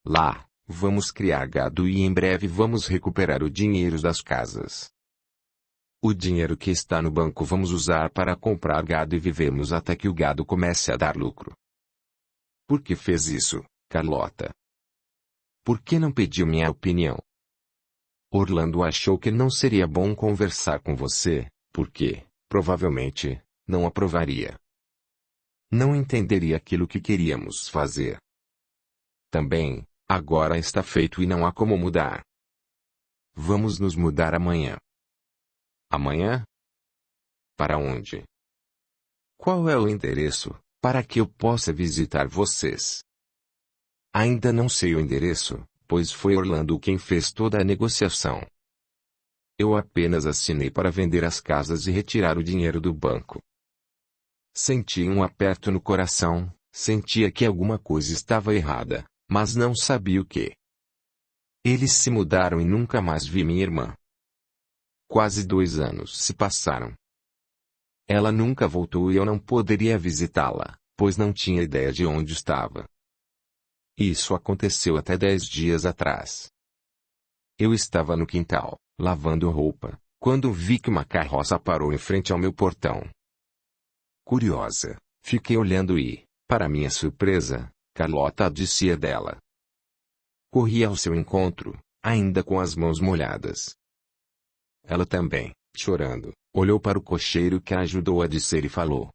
Lá, vamos criar gado e em breve vamos recuperar o dinheiro das casas. O dinheiro que está no banco vamos usar para comprar gado e vivermos até que o gado comece a dar lucro. Por que fez isso, Carlota? Por que não pediu minha opinião? Orlando achou que não seria bom conversar com você, porque, provavelmente, não aprovaria. Não entenderia aquilo que queríamos fazer. Também, agora está feito e não há como mudar. Vamos nos mudar amanhã. Amanhã? Para onde? Qual é o endereço, para que eu possa visitar vocês? Ainda não sei o endereço, pois foi Orlando quem fez toda a negociação. Eu apenas assinei para vender as casas e retirar o dinheiro do banco. Senti um aperto no coração, sentia que alguma coisa estava errada, mas não sabia o que. Eles se mudaram e nunca mais vi minha irmã. Quase 2 anos se passaram. Ela nunca voltou e eu não poderia visitá-la, pois não tinha ideia de onde estava. Isso aconteceu até 10 dias atrás. Eu estava no quintal, lavando roupa, quando vi que uma carroça parou em frente ao meu portão. Curiosa, fiquei olhando e, para minha surpresa, Carlota descia dela. Corri ao seu encontro, ainda com as mãos molhadas. Ela também, chorando, olhou para o cocheiro que a ajudou a descer e falou: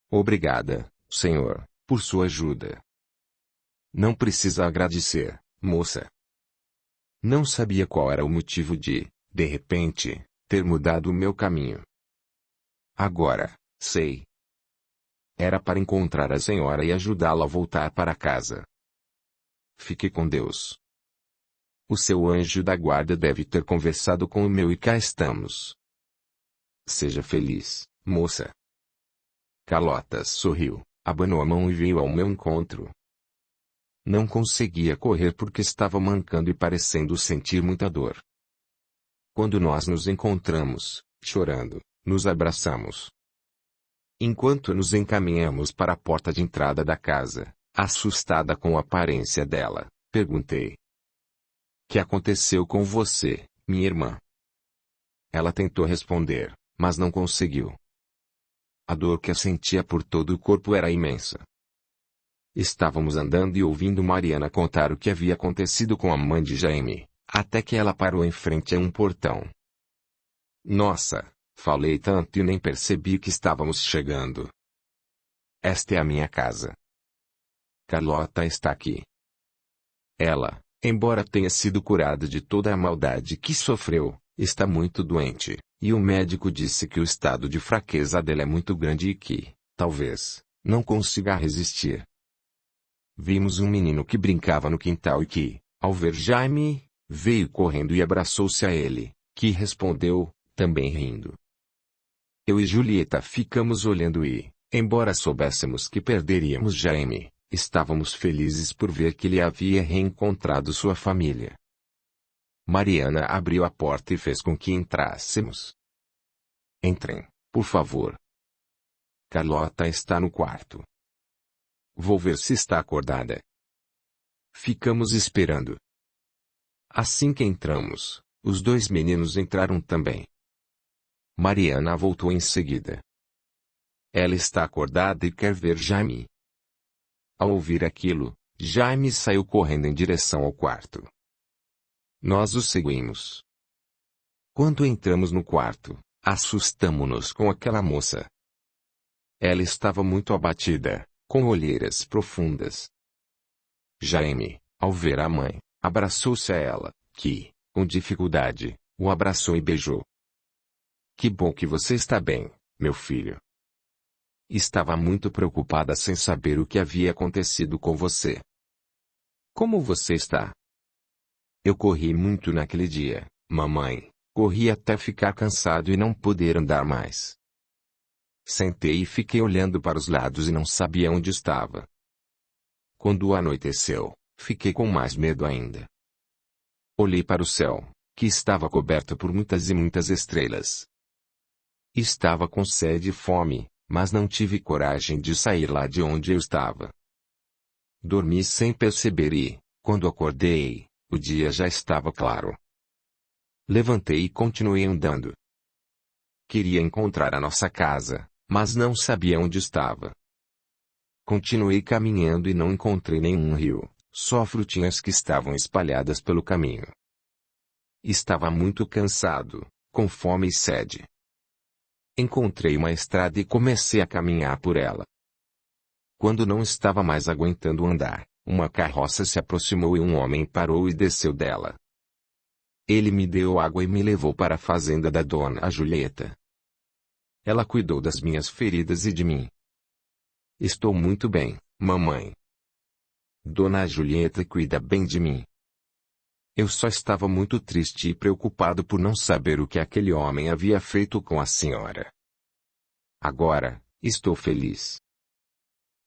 obrigada, senhor, por sua ajuda. Não precisa agradecer, moça. Não sabia qual era o motivo de repente, ter mudado o meu caminho. Agora, sei. Era para encontrar a senhora e ajudá-la a voltar para casa. Fique com Deus. O seu anjo da guarda deve ter conversado com o meu e cá estamos. Seja feliz, moça. Carlota sorriu, abanou a mão e veio ao meu encontro. Não conseguia correr porque estava mancando e parecendo sentir muita dor. Quando nós nos encontramos, chorando, nos abraçamos. Enquanto nos encaminhamos para a porta de entrada da casa, assustada com a aparência dela, perguntei: que aconteceu com você, minha irmã? Ela tentou responder, mas não conseguiu. A dor que a sentia por todo o corpo era imensa. Estávamos andando e ouvindo Mariana contar o que havia acontecido com a mãe de Jaime, até que ela parou em frente a um portão. Nossa, falei tanto e nem percebi que estávamos chegando. Esta é a minha casa. Carlota está aqui. Ela, embora tenha sido curada de toda a maldade que sofreu, está muito doente, e o médico disse que o estado de fraqueza dela é muito grande e que, talvez, não consiga resistir. Vimos um menino que brincava no quintal e que, ao ver Jaime, veio correndo e abraçou-se a ele, que respondeu, também rindo. Eu e Julieta ficamos olhando e, embora soubéssemos que perderíamos Jaime, estávamos felizes por ver que ele havia reencontrado sua família. Mariana abriu a porta e fez com que entrássemos. Entrem, por favor. Carlota está no quarto. Vou ver se está acordada. Ficamos esperando. Assim que entramos, os dois meninos entraram também. Mariana voltou em seguida. Ela está acordada e quer ver Jaime. Ao ouvir aquilo, Jaime saiu correndo em direção ao quarto. Nós o seguimos. Quando entramos no quarto, assustamo-nos com aquela moça. Ela estava muito abatida, com olheiras profundas. Jaime, ao ver a mãe, abraçou-se a ela, que, com dificuldade, o abraçou e beijou. Que bom que você está bem, meu filho. Estava muito preocupada sem saber o que havia acontecido com você. Como você está? Eu corri muito naquele dia, mamãe. Corri até ficar cansado e não poder andar mais. Sentei e fiquei olhando para os lados e não sabia onde estava. Quando anoiteceu, fiquei com mais medo ainda. Olhei para o céu, que estava coberto por muitas e muitas estrelas. Estava com sede e fome, mas não tive coragem de sair lá de onde eu estava. Dormi sem perceber e, quando acordei, o dia já estava claro. Levantei e continuei andando. Queria encontrar a nossa casa, mas não sabia onde estava. Continuei caminhando e não encontrei nenhum rio, só frutinhas que estavam espalhadas pelo caminho. Estava muito cansado, com fome e sede. Encontrei uma estrada e comecei a caminhar por ela. Quando não estava mais aguentando andar, uma carroça se aproximou e um homem parou e desceu dela. Ele me deu água e me levou para a fazenda da dona Julieta. Ela cuidou das minhas feridas e de mim. Estou muito bem, mamãe. Dona Julieta cuida bem de mim. Eu só estava muito triste e preocupado por não saber o que aquele homem havia feito com a senhora. Agora, estou feliz.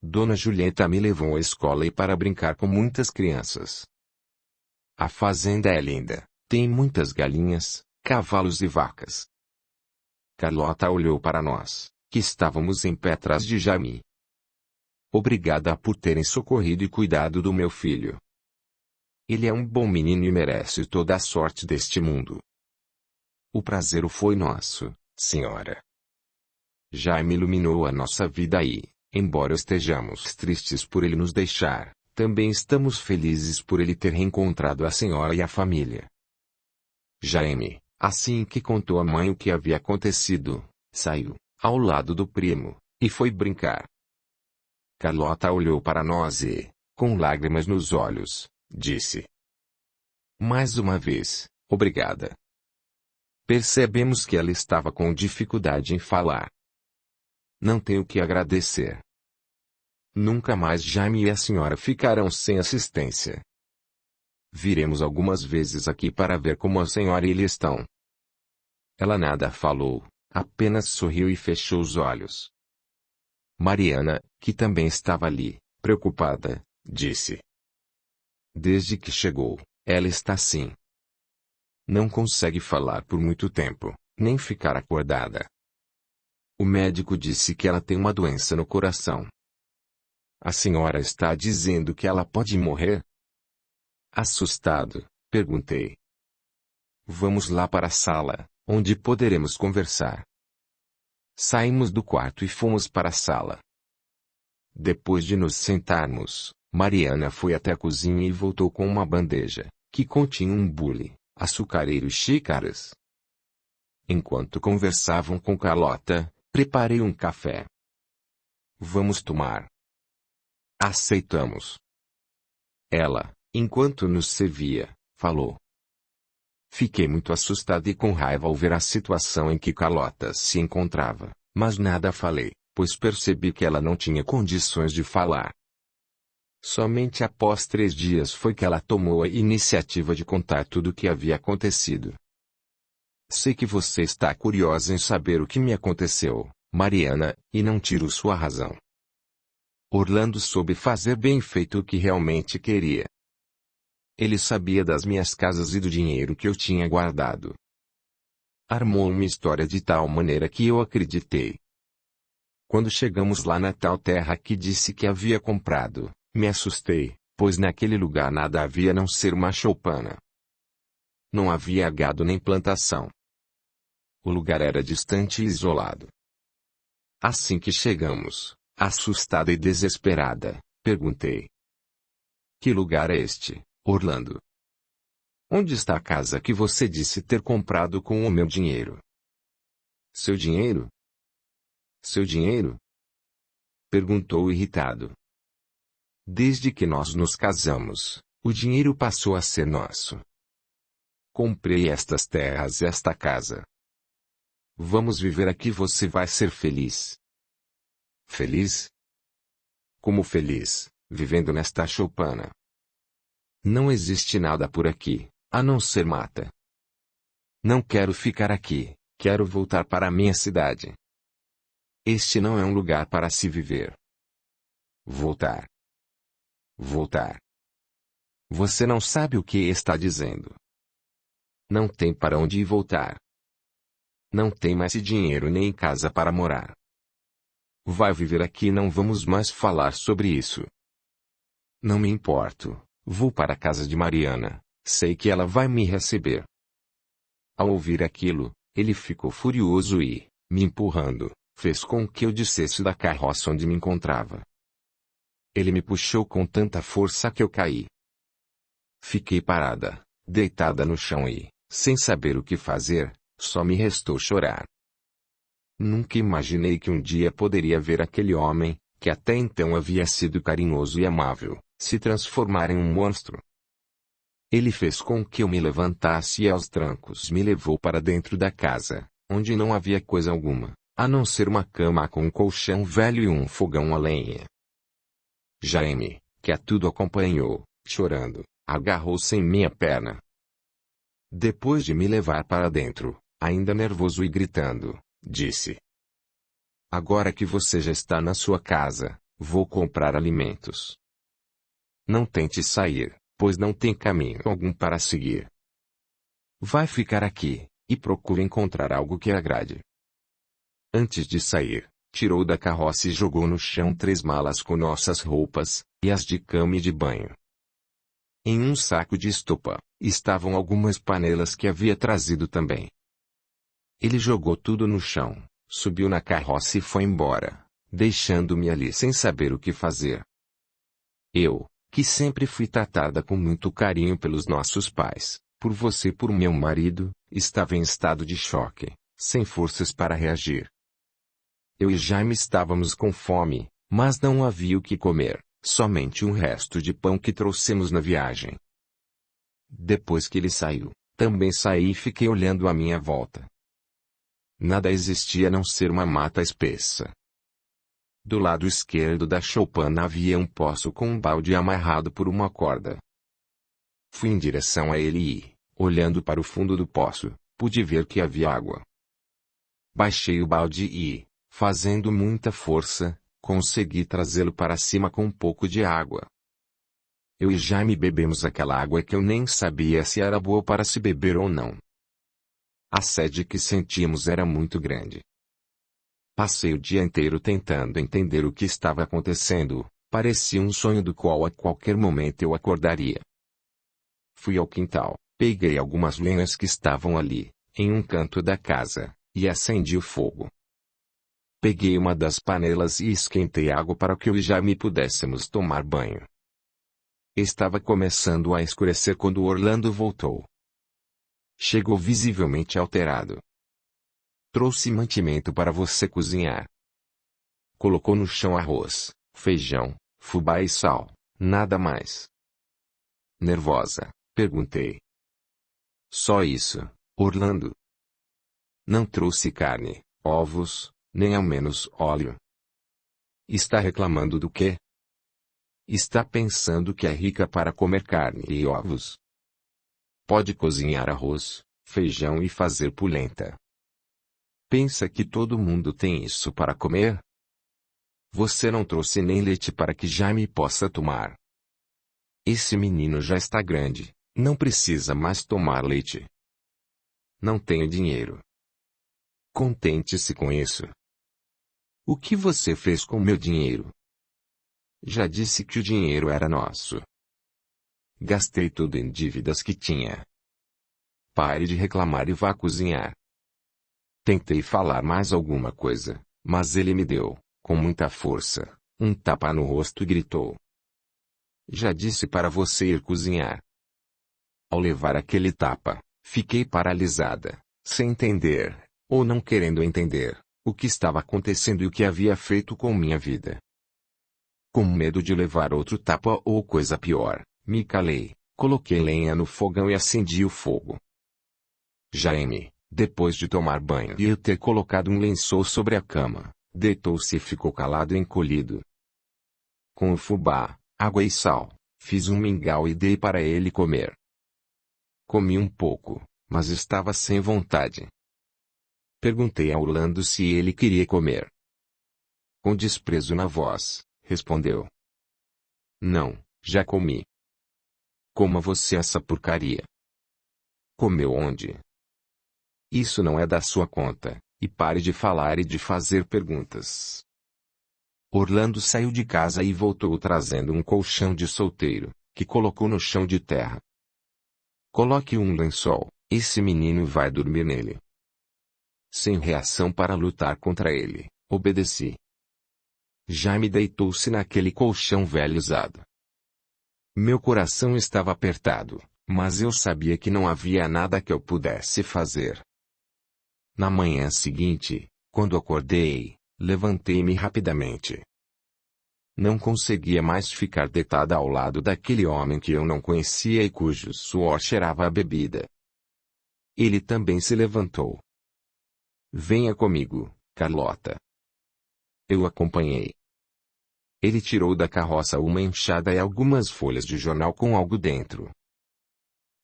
Dona Julieta me levou à escola e para brincar com muitas crianças. A fazenda é linda. Tem muitas galinhas, cavalos e vacas. Carlota olhou para nós, que estávamos em pé atrás de Jaime. Obrigada por terem socorrido e cuidado do meu filho. Ele é um bom menino e merece toda a sorte deste mundo. O prazer foi nosso, senhora. Jaime iluminou a nossa vida e, embora estejamos tristes por ele nos deixar, também estamos felizes por ele ter reencontrado a senhora e a família. Jaime, assim que contou à mãe o que havia acontecido, saiu, ao lado do primo, e foi brincar. Carlota olhou para nós e, com lágrimas nos olhos, disse: mais uma vez, obrigada. Percebemos que ela estava com dificuldade em falar. Não tenho que agradecer. Nunca mais Jaime e a senhora ficarão sem assistência. Viremos algumas vezes aqui para ver como a senhora e ele estão. Ela nada falou, apenas sorriu e fechou os olhos. Mariana, que também estava ali, preocupada, disse: desde que chegou, ela está assim. Não consegue falar por muito tempo, nem ficar acordada. O médico disse que ela tem uma doença no coração. A senhora está dizendo que ela pode morrer? Assustado, perguntei. Vamos lá para a sala, onde poderemos conversar. Saímos do quarto e fomos para a sala. Depois de nos sentarmos, Mariana foi até a cozinha e voltou com uma bandeja, que continha um bule, açucareiro e xícaras. Enquanto conversavam com Carlota, preparei um café. Vamos tomar. Aceitamos. Ela, enquanto nos servia, falou. Fiquei muito assustada e com raiva ao ver a situação em que Carlota se encontrava, mas nada falei, pois percebi que ela não tinha condições de falar. Somente após 3 dias foi que ela tomou a iniciativa de contar tudo o que havia acontecido. Sei que você está curiosa em saber o que me aconteceu, Mariana, e não tiro sua razão. Orlando soube fazer bem feito o que realmente queria. Ele sabia das minhas casas e do dinheiro que eu tinha guardado. Armou uma história de tal maneira que eu acreditei. Quando chegamos lá na tal terra que disse que havia comprado, me assustei, pois naquele lugar nada havia a não ser uma choupana. Não havia gado nem plantação. O lugar era distante e isolado. Assim que chegamos, assustada e desesperada, perguntei: que lugar é este, Orlando? Onde está a casa que você disse ter comprado com o meu dinheiro? Seu dinheiro? Seu dinheiro? Perguntou irritado. Desde que nós nos casamos, o dinheiro passou a ser nosso. Comprei estas terras e esta casa. Vamos viver aqui, você vai ser feliz. Feliz? Como feliz, vivendo nesta choupana? Não existe nada por aqui, a não ser mata. Não quero ficar aqui, quero voltar para a minha cidade. Este não é um lugar para se viver. Voltar. Voltar. Você não sabe o que está dizendo. Não tem para onde ir voltar. Não tem mais dinheiro nem casa para morar. Vai viver aqui e não vamos mais falar sobre isso. Não me importo, vou para a casa de Mariana, sei que ela vai me receber. Ao ouvir aquilo, ele ficou furioso e, me empurrando, fez com que eu descesse da carroça onde me encontrava. Ele me puxou com tanta força que eu caí. Fiquei parada, deitada no chão e, sem saber o que fazer, só me restou chorar. Nunca imaginei que um dia poderia ver aquele homem, que até então havia sido carinhoso e amável, se transformar em um monstro. Ele fez com que eu me levantasse e aos trancos me levou para dentro da casa, onde não havia coisa alguma, a não ser uma cama com um colchão velho e um fogão a lenha. Jaime, que a tudo acompanhou, chorando, agarrou-se em minha perna. Depois de me levar para dentro, ainda nervoso e gritando, disse: agora que você já está na sua casa, vou comprar alimentos. Não tente sair, pois não tem caminho algum para seguir. Vai ficar aqui, e procure encontrar algo que agrade. Antes de sair, tirou da carroça e jogou no chão 3 malas com nossas roupas, e as de cama e de banho. Em um saco de estopa, estavam algumas panelas que havia trazido também. Ele jogou tudo no chão, subiu na carroça e foi embora, deixando-me ali sem saber o que fazer. Eu, que sempre fui tratada com muito carinho pelos nossos pais, por você e por meu marido, estava em estado de choque, sem forças para reagir. Eu e Jaime estávamos com fome, mas não havia o que comer, somente um resto de pão que trouxemos na viagem. Depois que ele saiu, também saí e fiquei olhando à minha volta. Nada existia a não ser uma mata espessa. Do lado esquerdo da choupana havia um poço com um balde amarrado por uma corda. Fui em direção a ele e, olhando para o fundo do poço, pude ver que havia água. Baixei o balde e, fazendo muita força, consegui trazê-lo para cima com um pouco de água. Eu e Jaime bebemos aquela água que eu nem sabia se era boa para se beber ou não. A sede que sentíamos era muito grande. Passei o dia inteiro tentando entender o que estava acontecendo, parecia um sonho do qual a qualquer momento eu acordaria. Fui ao quintal, peguei algumas lenhas que estavam ali, em um canto da casa, e acendi o fogo. Peguei uma das panelas e esquentei água para que eu e Jaime pudéssemos tomar banho. Estava começando a escurecer quando Orlando voltou. Chegou visivelmente alterado. Trouxe mantimento para você cozinhar. Colocou no chão arroz, feijão, fubá e sal, nada mais. Nervosa, perguntei. Só isso, Orlando? Não trouxe carne, ovos, nem ao menos óleo. Está reclamando do quê? Está pensando que é rica para comer carne e ovos? Pode cozinhar arroz, feijão e fazer polenta. Pensa que todo mundo tem isso para comer? Você não trouxe nem leite para que Jaime possa tomar. Esse menino já está grande, não precisa mais tomar leite. Não tenho dinheiro. Contente-se com isso. O que você fez com meu dinheiro? Já disse que o dinheiro era nosso. Gastei tudo em dívidas que tinha. pare de reclamar e vá cozinhar. Tentei falar mais alguma coisa, mas ele me deu, com muita força, um tapa no rosto e gritou: Já disse para você ir cozinhar. Ao levar aquele tapa, fiquei paralisada, sem entender, ou não querendo entender, o que estava acontecendo e o que havia feito com minha vida. Com medo de levar outro tapa ou coisa pior, me calei, coloquei lenha no fogão e acendi o fogo. Jaime, depois de tomar banho e eu ter colocado um lençol sobre a cama, deitou-se e ficou calado e encolhido. Com o fubá, água e sal, fiz um mingau e dei para ele comer. Comi um pouco, mas estava sem vontade. Perguntei a Orlando se ele queria comer. Com desprezo na voz, respondeu: Não, já comi. Coma você essa porcaria. Comeu onde? Isso não é da sua conta, e pare de falar e de fazer perguntas. Orlando saiu de casa e voltou trazendo um colchão de solteiro, que colocou no chão de terra. Coloque um lençol, esse menino vai dormir nele. Sem reação para lutar contra ele, obedeci. Jaime deitou-se naquele colchão velho usado. Meu coração estava apertado, mas eu sabia que não havia nada que eu pudesse fazer. Na manhã seguinte, quando acordei, levantei-me rapidamente. Não conseguia mais ficar deitada ao lado daquele homem que eu não conhecia e cujo suor cheirava a bebida. Ele também se levantou. Venha comigo, Carlota. Eu acompanhei. Ele tirou da carroça uma enxada e algumas folhas de jornal com algo dentro.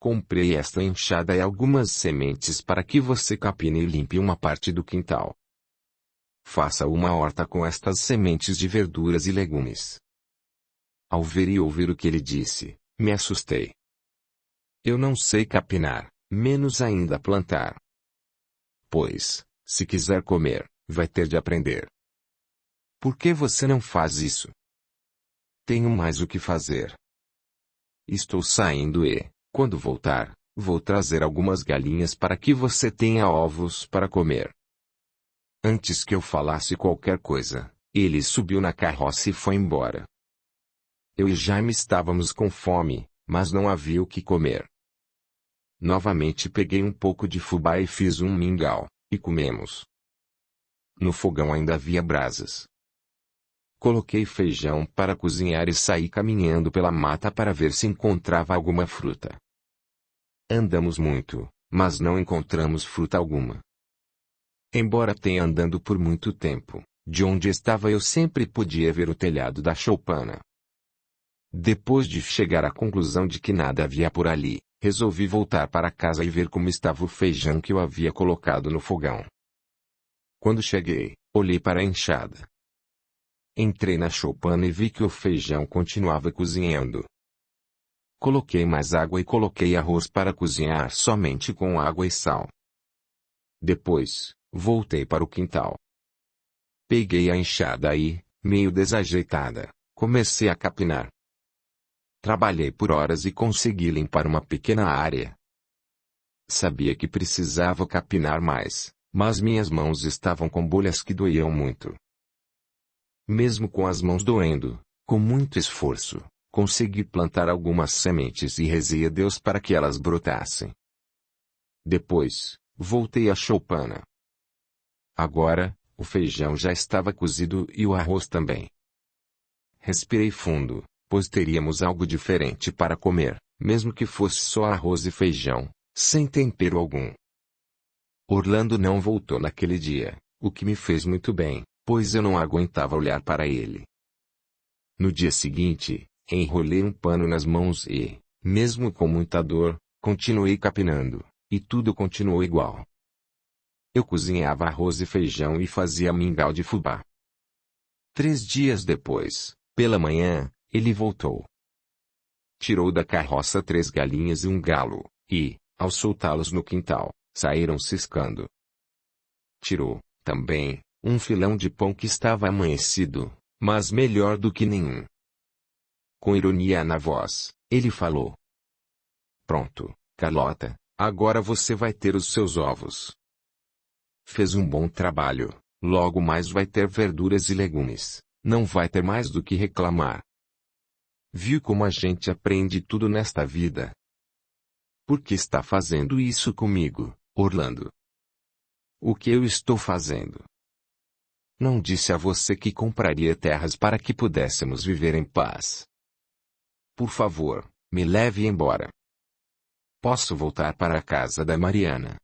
Comprei esta enxada e algumas sementes para que você capine e limpe uma parte do quintal. Faça uma horta com estas sementes de verduras e legumes. Ao ver e ouvir o que ele disse, me assustei. Eu não sei capinar, menos ainda plantar. Pois, se quiser comer, vai ter de aprender. Por que você não faz isso? Tenho mais o que fazer. Estou saindo e, quando voltar, vou trazer algumas galinhas para que você tenha ovos para comer. Antes que eu falasse qualquer coisa, ele subiu na carroça e foi embora. Eu e Jaime estávamos com fome, mas não havia o que comer. Novamente peguei um pouco de fubá e fiz um mingau, e comemos. No fogão ainda havia brasas. Coloquei feijão para cozinhar e saí caminhando pela mata para ver se encontrava alguma fruta. Andamos muito, mas não encontramos fruta alguma. Embora tenha andado por muito tempo, de onde estava eu sempre podia ver o telhado da choupana. Depois de chegar à conclusão de que nada havia por ali, resolvi voltar para casa e ver como estava o feijão que eu havia colocado no fogão. Quando cheguei, olhei para a enxada. Entrei na choupana e vi que o feijão continuava cozinhando. Coloquei mais água e coloquei arroz para cozinhar somente com água e sal. Depois, voltei para o quintal. Peguei a enxada e, meio desajeitada, comecei a capinar. Trabalhei por horas e consegui limpar uma pequena área. Sabia que precisava capinar mais, mas minhas mãos estavam com bolhas que doíam muito. Mesmo com as mãos doendo, com muito esforço, consegui plantar algumas sementes e rezei a Deus para que elas brotassem. Depois, voltei à choupana. Agora, o feijão já estava cozido e o arroz também. Respirei fundo, pois teríamos algo diferente para comer, mesmo que fosse só arroz e feijão, sem tempero algum. Orlando não voltou naquele dia, o que me fez muito bem, pois eu não aguentava olhar para ele. No dia seguinte, enrolei um pano nas mãos e, mesmo com muita dor, continuei capinando, e tudo continuou igual. Eu cozinhava arroz e feijão e fazia mingau de fubá. 3 dias depois, pela manhã, ele voltou. Tirou da carroça 3 galinhas e um galo, e, ao soltá-los no quintal, saíram ciscando. Tirou, também, um filão de pão que estava amanhecido, mas melhor do que nenhum. Com ironia na voz, ele falou: Pronto, Carlota, Agora você vai ter os seus ovos. Fez um bom trabalho, logo mais vai ter verduras e legumes, não vai ter mais do que reclamar. Viu como a gente aprende tudo nesta vida? Por que está fazendo isso comigo, Orlando? O que eu estou fazendo? Não disse a você que compraria terras para que pudéssemos viver em paz. Por favor, me leve embora. Posso voltar para a casa da Mariana.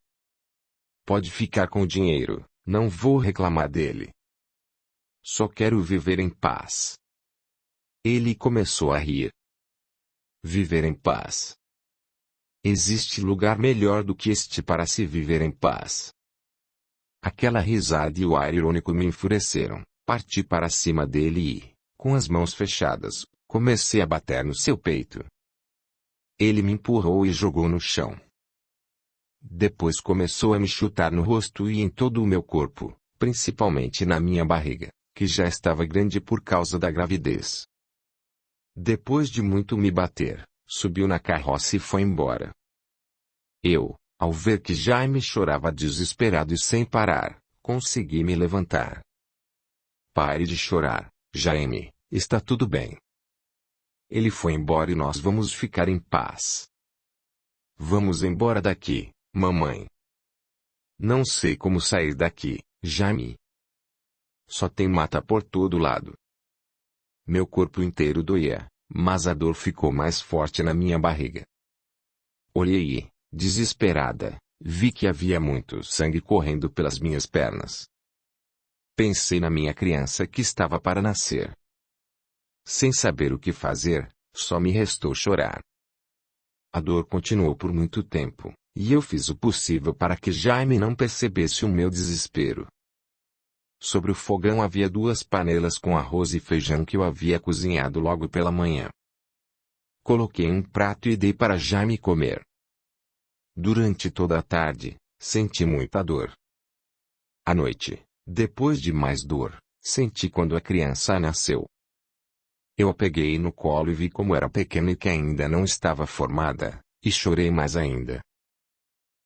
Pode ficar com o dinheiro, não vou reclamar dele. Só quero viver em paz. Ele começou a rir. Viver em paz. Existe lugar melhor do que este para se viver em paz. Aquela risada e o ar irônico me enfureceram. Parti para cima dele e, com as mãos fechadas, comecei a bater no seu peito. Ele me empurrou e jogou no chão. Depois começou a me chutar no rosto e em todo o meu corpo, principalmente na minha barriga, que já estava grande por causa da gravidez. Depois de muito me bater, subiu na carroça e foi embora. Eu, ao ver que Jaime chorava desesperado e sem parar, consegui me levantar. Pare de chorar, Jaime, está tudo bem. Ele foi embora e nós vamos ficar em paz. Vamos embora daqui, mamãe. Não sei como sair daqui, Jaime. Só tem mata por todo lado. Meu corpo inteiro doía, mas a dor ficou mais forte na minha barriga. Olhei e, desesperada, vi que havia muito sangue correndo pelas minhas pernas. Pensei na minha criança que estava para nascer. Sem saber o que fazer, só me restou chorar. A dor continuou por muito tempo, e eu fiz o possível para que Jaime não percebesse o meu desespero. Sobre o fogão havia 2 panelas com arroz e feijão que eu havia cozinhado logo pela manhã. Coloquei um prato e dei para Jaime comer. Durante toda a tarde, senti muita dor. À noite, depois de mais dor, senti quando a criança nasceu. Eu a peguei no colo e vi como era pequena e que ainda não estava formada, e chorei mais ainda.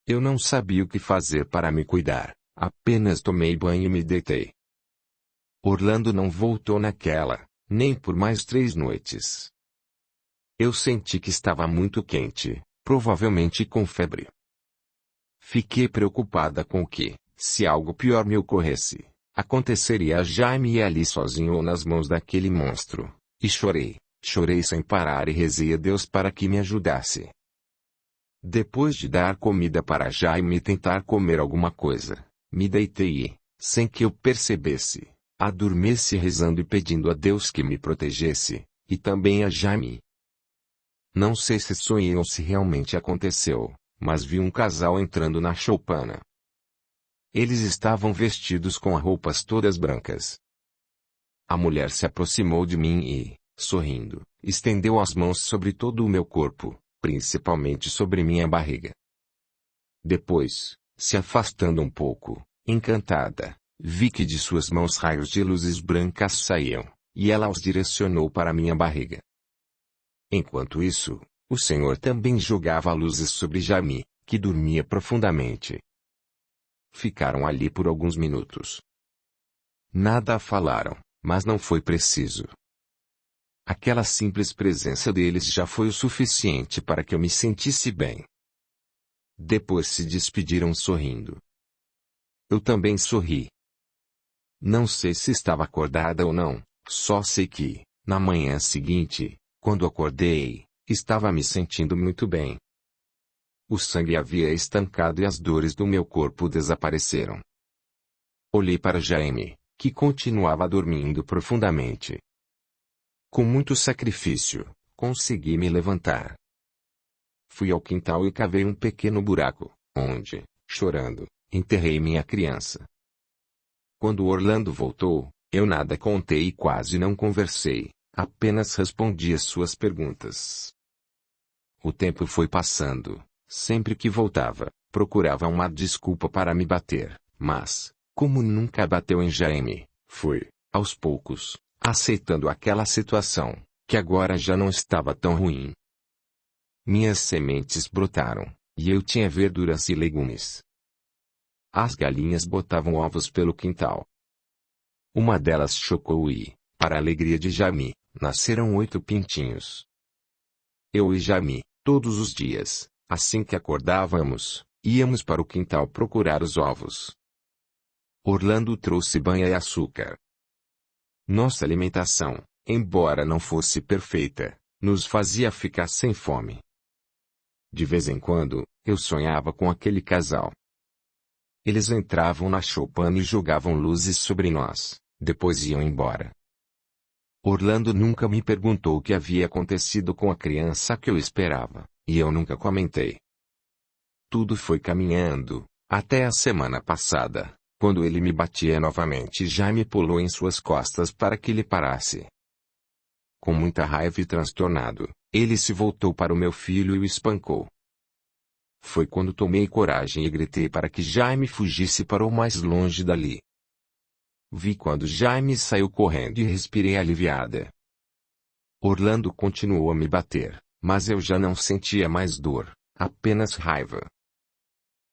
Eu não sabia o que fazer para me cuidar, apenas tomei banho e me deitei. Orlando não voltou naquela, nem por mais 3 noites. Eu senti que estava muito quente, provavelmente com febre. Fiquei preocupada com que, se algo pior me ocorresse, aconteceria a Jaime e ali sozinho ou nas mãos daquele monstro. E chorei, chorei sem parar e rezei a Deus para que me ajudasse. Depois de dar comida para Jaime e tentar comer alguma coisa, me deitei e, sem que eu percebesse, adormeci rezando e pedindo a Deus que me protegesse, e também a Jaime. Não sei se sonhei ou se realmente aconteceu, mas vi um casal entrando na choupana. Eles estavam vestidos com roupas todas brancas. A mulher se aproximou de mim e, sorrindo, estendeu as mãos sobre todo o meu corpo, principalmente sobre minha barriga. Depois, se afastando um pouco, encantada, vi que de suas mãos raios de luzes brancas saíam, e ela os direcionou para minha barriga. Enquanto isso, o Senhor também jogava luzes sobre Jaime, que dormia profundamente. Ficaram ali por alguns minutos. Nada falaram. Mas não foi preciso. Aquela simples presença deles já foi o suficiente para que eu me sentisse bem. Depois se despediram sorrindo. Eu também sorri. Não sei se estava acordada ou não, só sei que, na manhã seguinte, quando acordei, estava me sentindo muito bem. O sangue havia estancado e as dores do meu corpo desapareceram. Olhei para Jaime, que continuava dormindo profundamente. Com muito sacrifício, consegui me levantar. Fui ao quintal e cavei um pequeno buraco, onde, chorando, enterrei minha criança. Quando Orlando voltou, eu nada contei e quase não conversei, apenas respondi às suas perguntas. O tempo foi passando, sempre que voltava, procurava uma desculpa para me bater, mas, como nunca bateu em Jaime, fui, aos poucos, aceitando aquela situação, que agora já não estava tão ruim. Minhas sementes brotaram, e eu tinha verduras e legumes. As galinhas botavam ovos pelo quintal. Uma delas chocou e, para a alegria de Jami, nasceram 8 pintinhos. Eu e Jami, todos os dias, assim que acordávamos, íamos para o quintal procurar os ovos. Orlando trouxe banha e açúcar. Nossa alimentação, embora não fosse perfeita, nos fazia ficar sem fome. De vez em quando, eu sonhava com aquele casal. Eles entravam na choupana e jogavam luzes sobre nós, depois iam embora. Orlando nunca me perguntou o que havia acontecido com a criança que eu esperava, e eu nunca comentei. Tudo foi caminhando, até a semana passada, quando ele me batia novamente e já me pulou em suas costas para que ele parasse. Com muita raiva e transtornado, ele se voltou para o meu filho e o espancou. Foi quando tomei coragem e gritei para que Jaime fugisse para o mais longe dali. Vi quando Jaime saiu correndo e respirei aliviada. Orlando continuou a me bater, mas eu já não sentia mais dor, apenas raiva.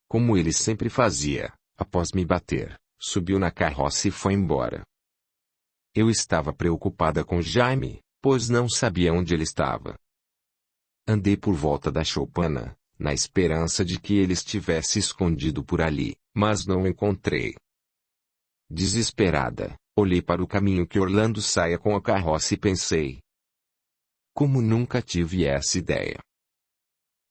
Como ele sempre fazia, após me bater, subiu na carroça e foi embora. Eu estava preocupada com Jaime, pois não sabia onde ele estava. Andei por volta da choupana, na esperança de que ele estivesse escondido por ali, mas não o encontrei. Desesperada, olhei para o caminho que Orlando saía com a carroça e pensei: como nunca tive essa ideia?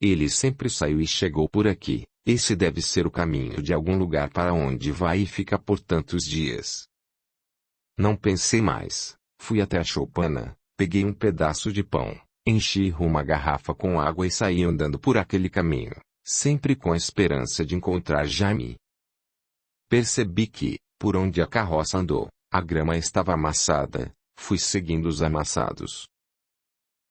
Ele sempre saiu e chegou por aqui, esse deve ser o caminho de algum lugar para onde vai e fica por tantos dias. Não pensei mais, fui até a choupana, peguei um pedaço de pão, enchi uma garrafa com água e saí andando por aquele caminho, sempre com a esperança de encontrar Jaime. Percebi que, por onde a carroça andou, a grama estava amassada, fui seguindo os amassados.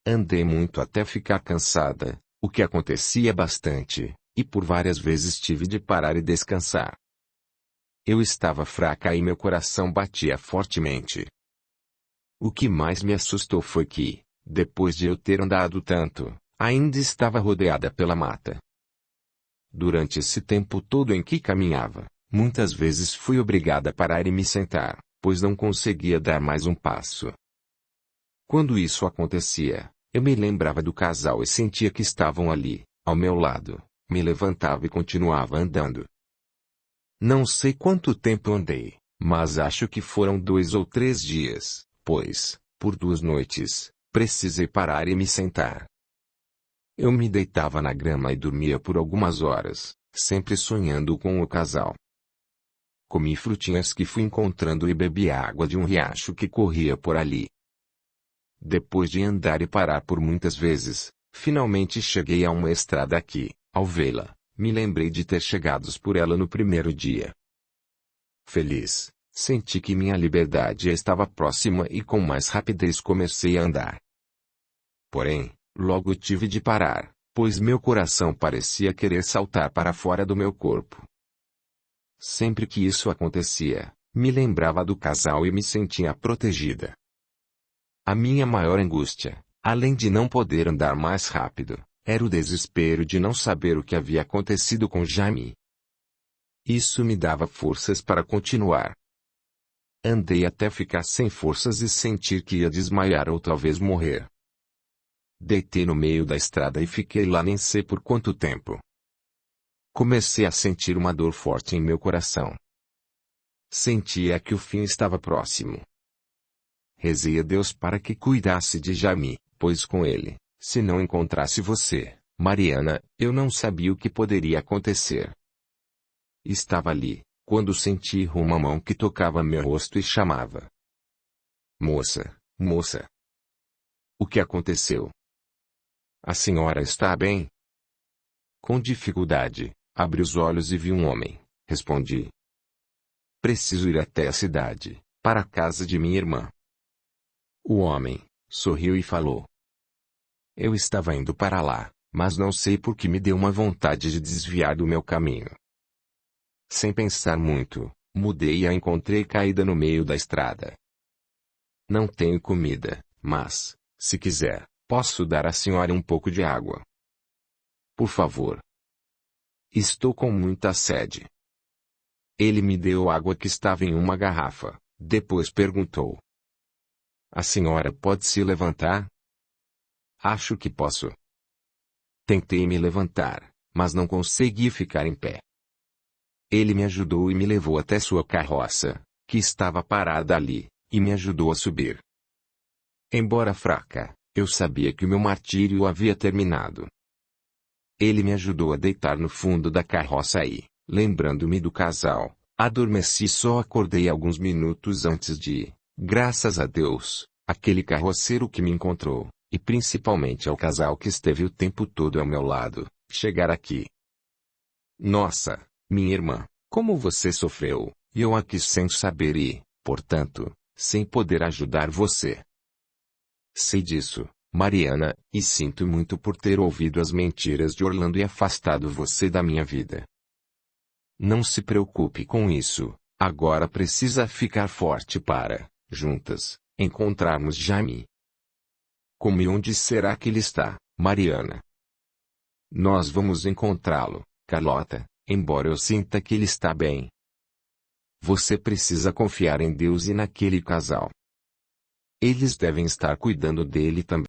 Andei muito até ficar cansada, o que acontecia bastante, e por várias vezes tive de parar e descansar. Eu estava fraca e meu coração batia fortemente. O que mais me assustou foi que, depois de eu ter andado tanto, ainda estava rodeada pela mata. Durante esse tempo todo em que caminhava, muitas vezes fui obrigada a parar e me sentar, pois não conseguia dar mais um passo. Quando isso acontecia, eu me lembrava do casal e sentia que estavam ali, ao meu lado, me levantava e continuava andando. Não sei quanto tempo andei, mas acho que foram 2 ou 3 dias, pois, por 2 noites, precisei parar e me sentar. Eu me deitava na grama e dormia por algumas horas, sempre sonhando com o casal. Comi frutinhas que fui encontrando e bebi água de um riacho que corria por ali. Depois de andar e parar por muitas vezes, finalmente cheguei a uma estrada que, ao vê-la, me lembrei de ter chegado por ela no primeiro dia. Feliz, senti que minha liberdade estava próxima e com mais rapidez comecei a andar. Porém, logo tive de parar, pois meu coração parecia querer saltar para fora do meu corpo. Sempre que isso acontecia, me lembrava do casal e me sentia protegida. A minha maior angústia, além de não poder andar mais rápido, era o desespero de não saber o que havia acontecido com Jaime. Isso me dava forças para continuar. Andei até ficar sem forças e sentir que ia desmaiar ou talvez morrer. Deitei no meio da estrada e fiquei lá nem sei por quanto tempo. Comecei a sentir uma dor forte em meu coração. Sentia que o fim estava próximo. Rezei a Deus para que cuidasse de Jaime, pois com ele, se não encontrasse você, Mariana, eu não sabia o que poderia acontecer. Estava ali, quando senti uma mão que tocava meu rosto e chamava. Moça, moça. O que aconteceu? A senhora está bem? Com dificuldade, abri os olhos e vi um homem, respondi. Preciso ir até a cidade, para a casa de minha irmã. O homem sorriu e falou. Eu estava indo para lá, mas não sei por que me deu uma vontade de desviar do meu caminho. Sem pensar muito, mudei e a encontrei caída no meio da estrada. Não tenho comida, mas, se quiser, posso dar à senhora um pouco de água. Por favor. Estou com muita sede. Ele me deu água que estava em uma garrafa, depois perguntou: A senhora pode se levantar? Acho que posso. Tentei me levantar, mas não consegui ficar em pé. Ele me ajudou e me levou até sua carroça, que estava parada ali, e me ajudou a subir. Embora fraca, eu sabia que o meu martírio havia terminado. Ele me ajudou a deitar no fundo da carroça e, lembrando-me do casal, adormeci e só acordei alguns minutos antes de, graças a Deus, aquele carroceiro que me encontrou, e principalmente ao casal que esteve o tempo todo ao meu lado, chegar aqui. Nossa, minha irmã, como você sofreu, e eu aqui sem saber e, portanto, sem poder ajudar você. Sei disso, Mariana, e sinto muito por ter ouvido as mentiras de Orlando e afastado você da minha vida. Não se preocupe com isso, agora precisa ficar forte para, juntas, encontrarmos Jaime. Como e onde será que ele está, Mariana? Nós vamos encontrá-lo, Carlota, embora eu sinta que ele está bem. Você precisa confiar em Deus e naquele casal. Eles devem estar cuidando dele também.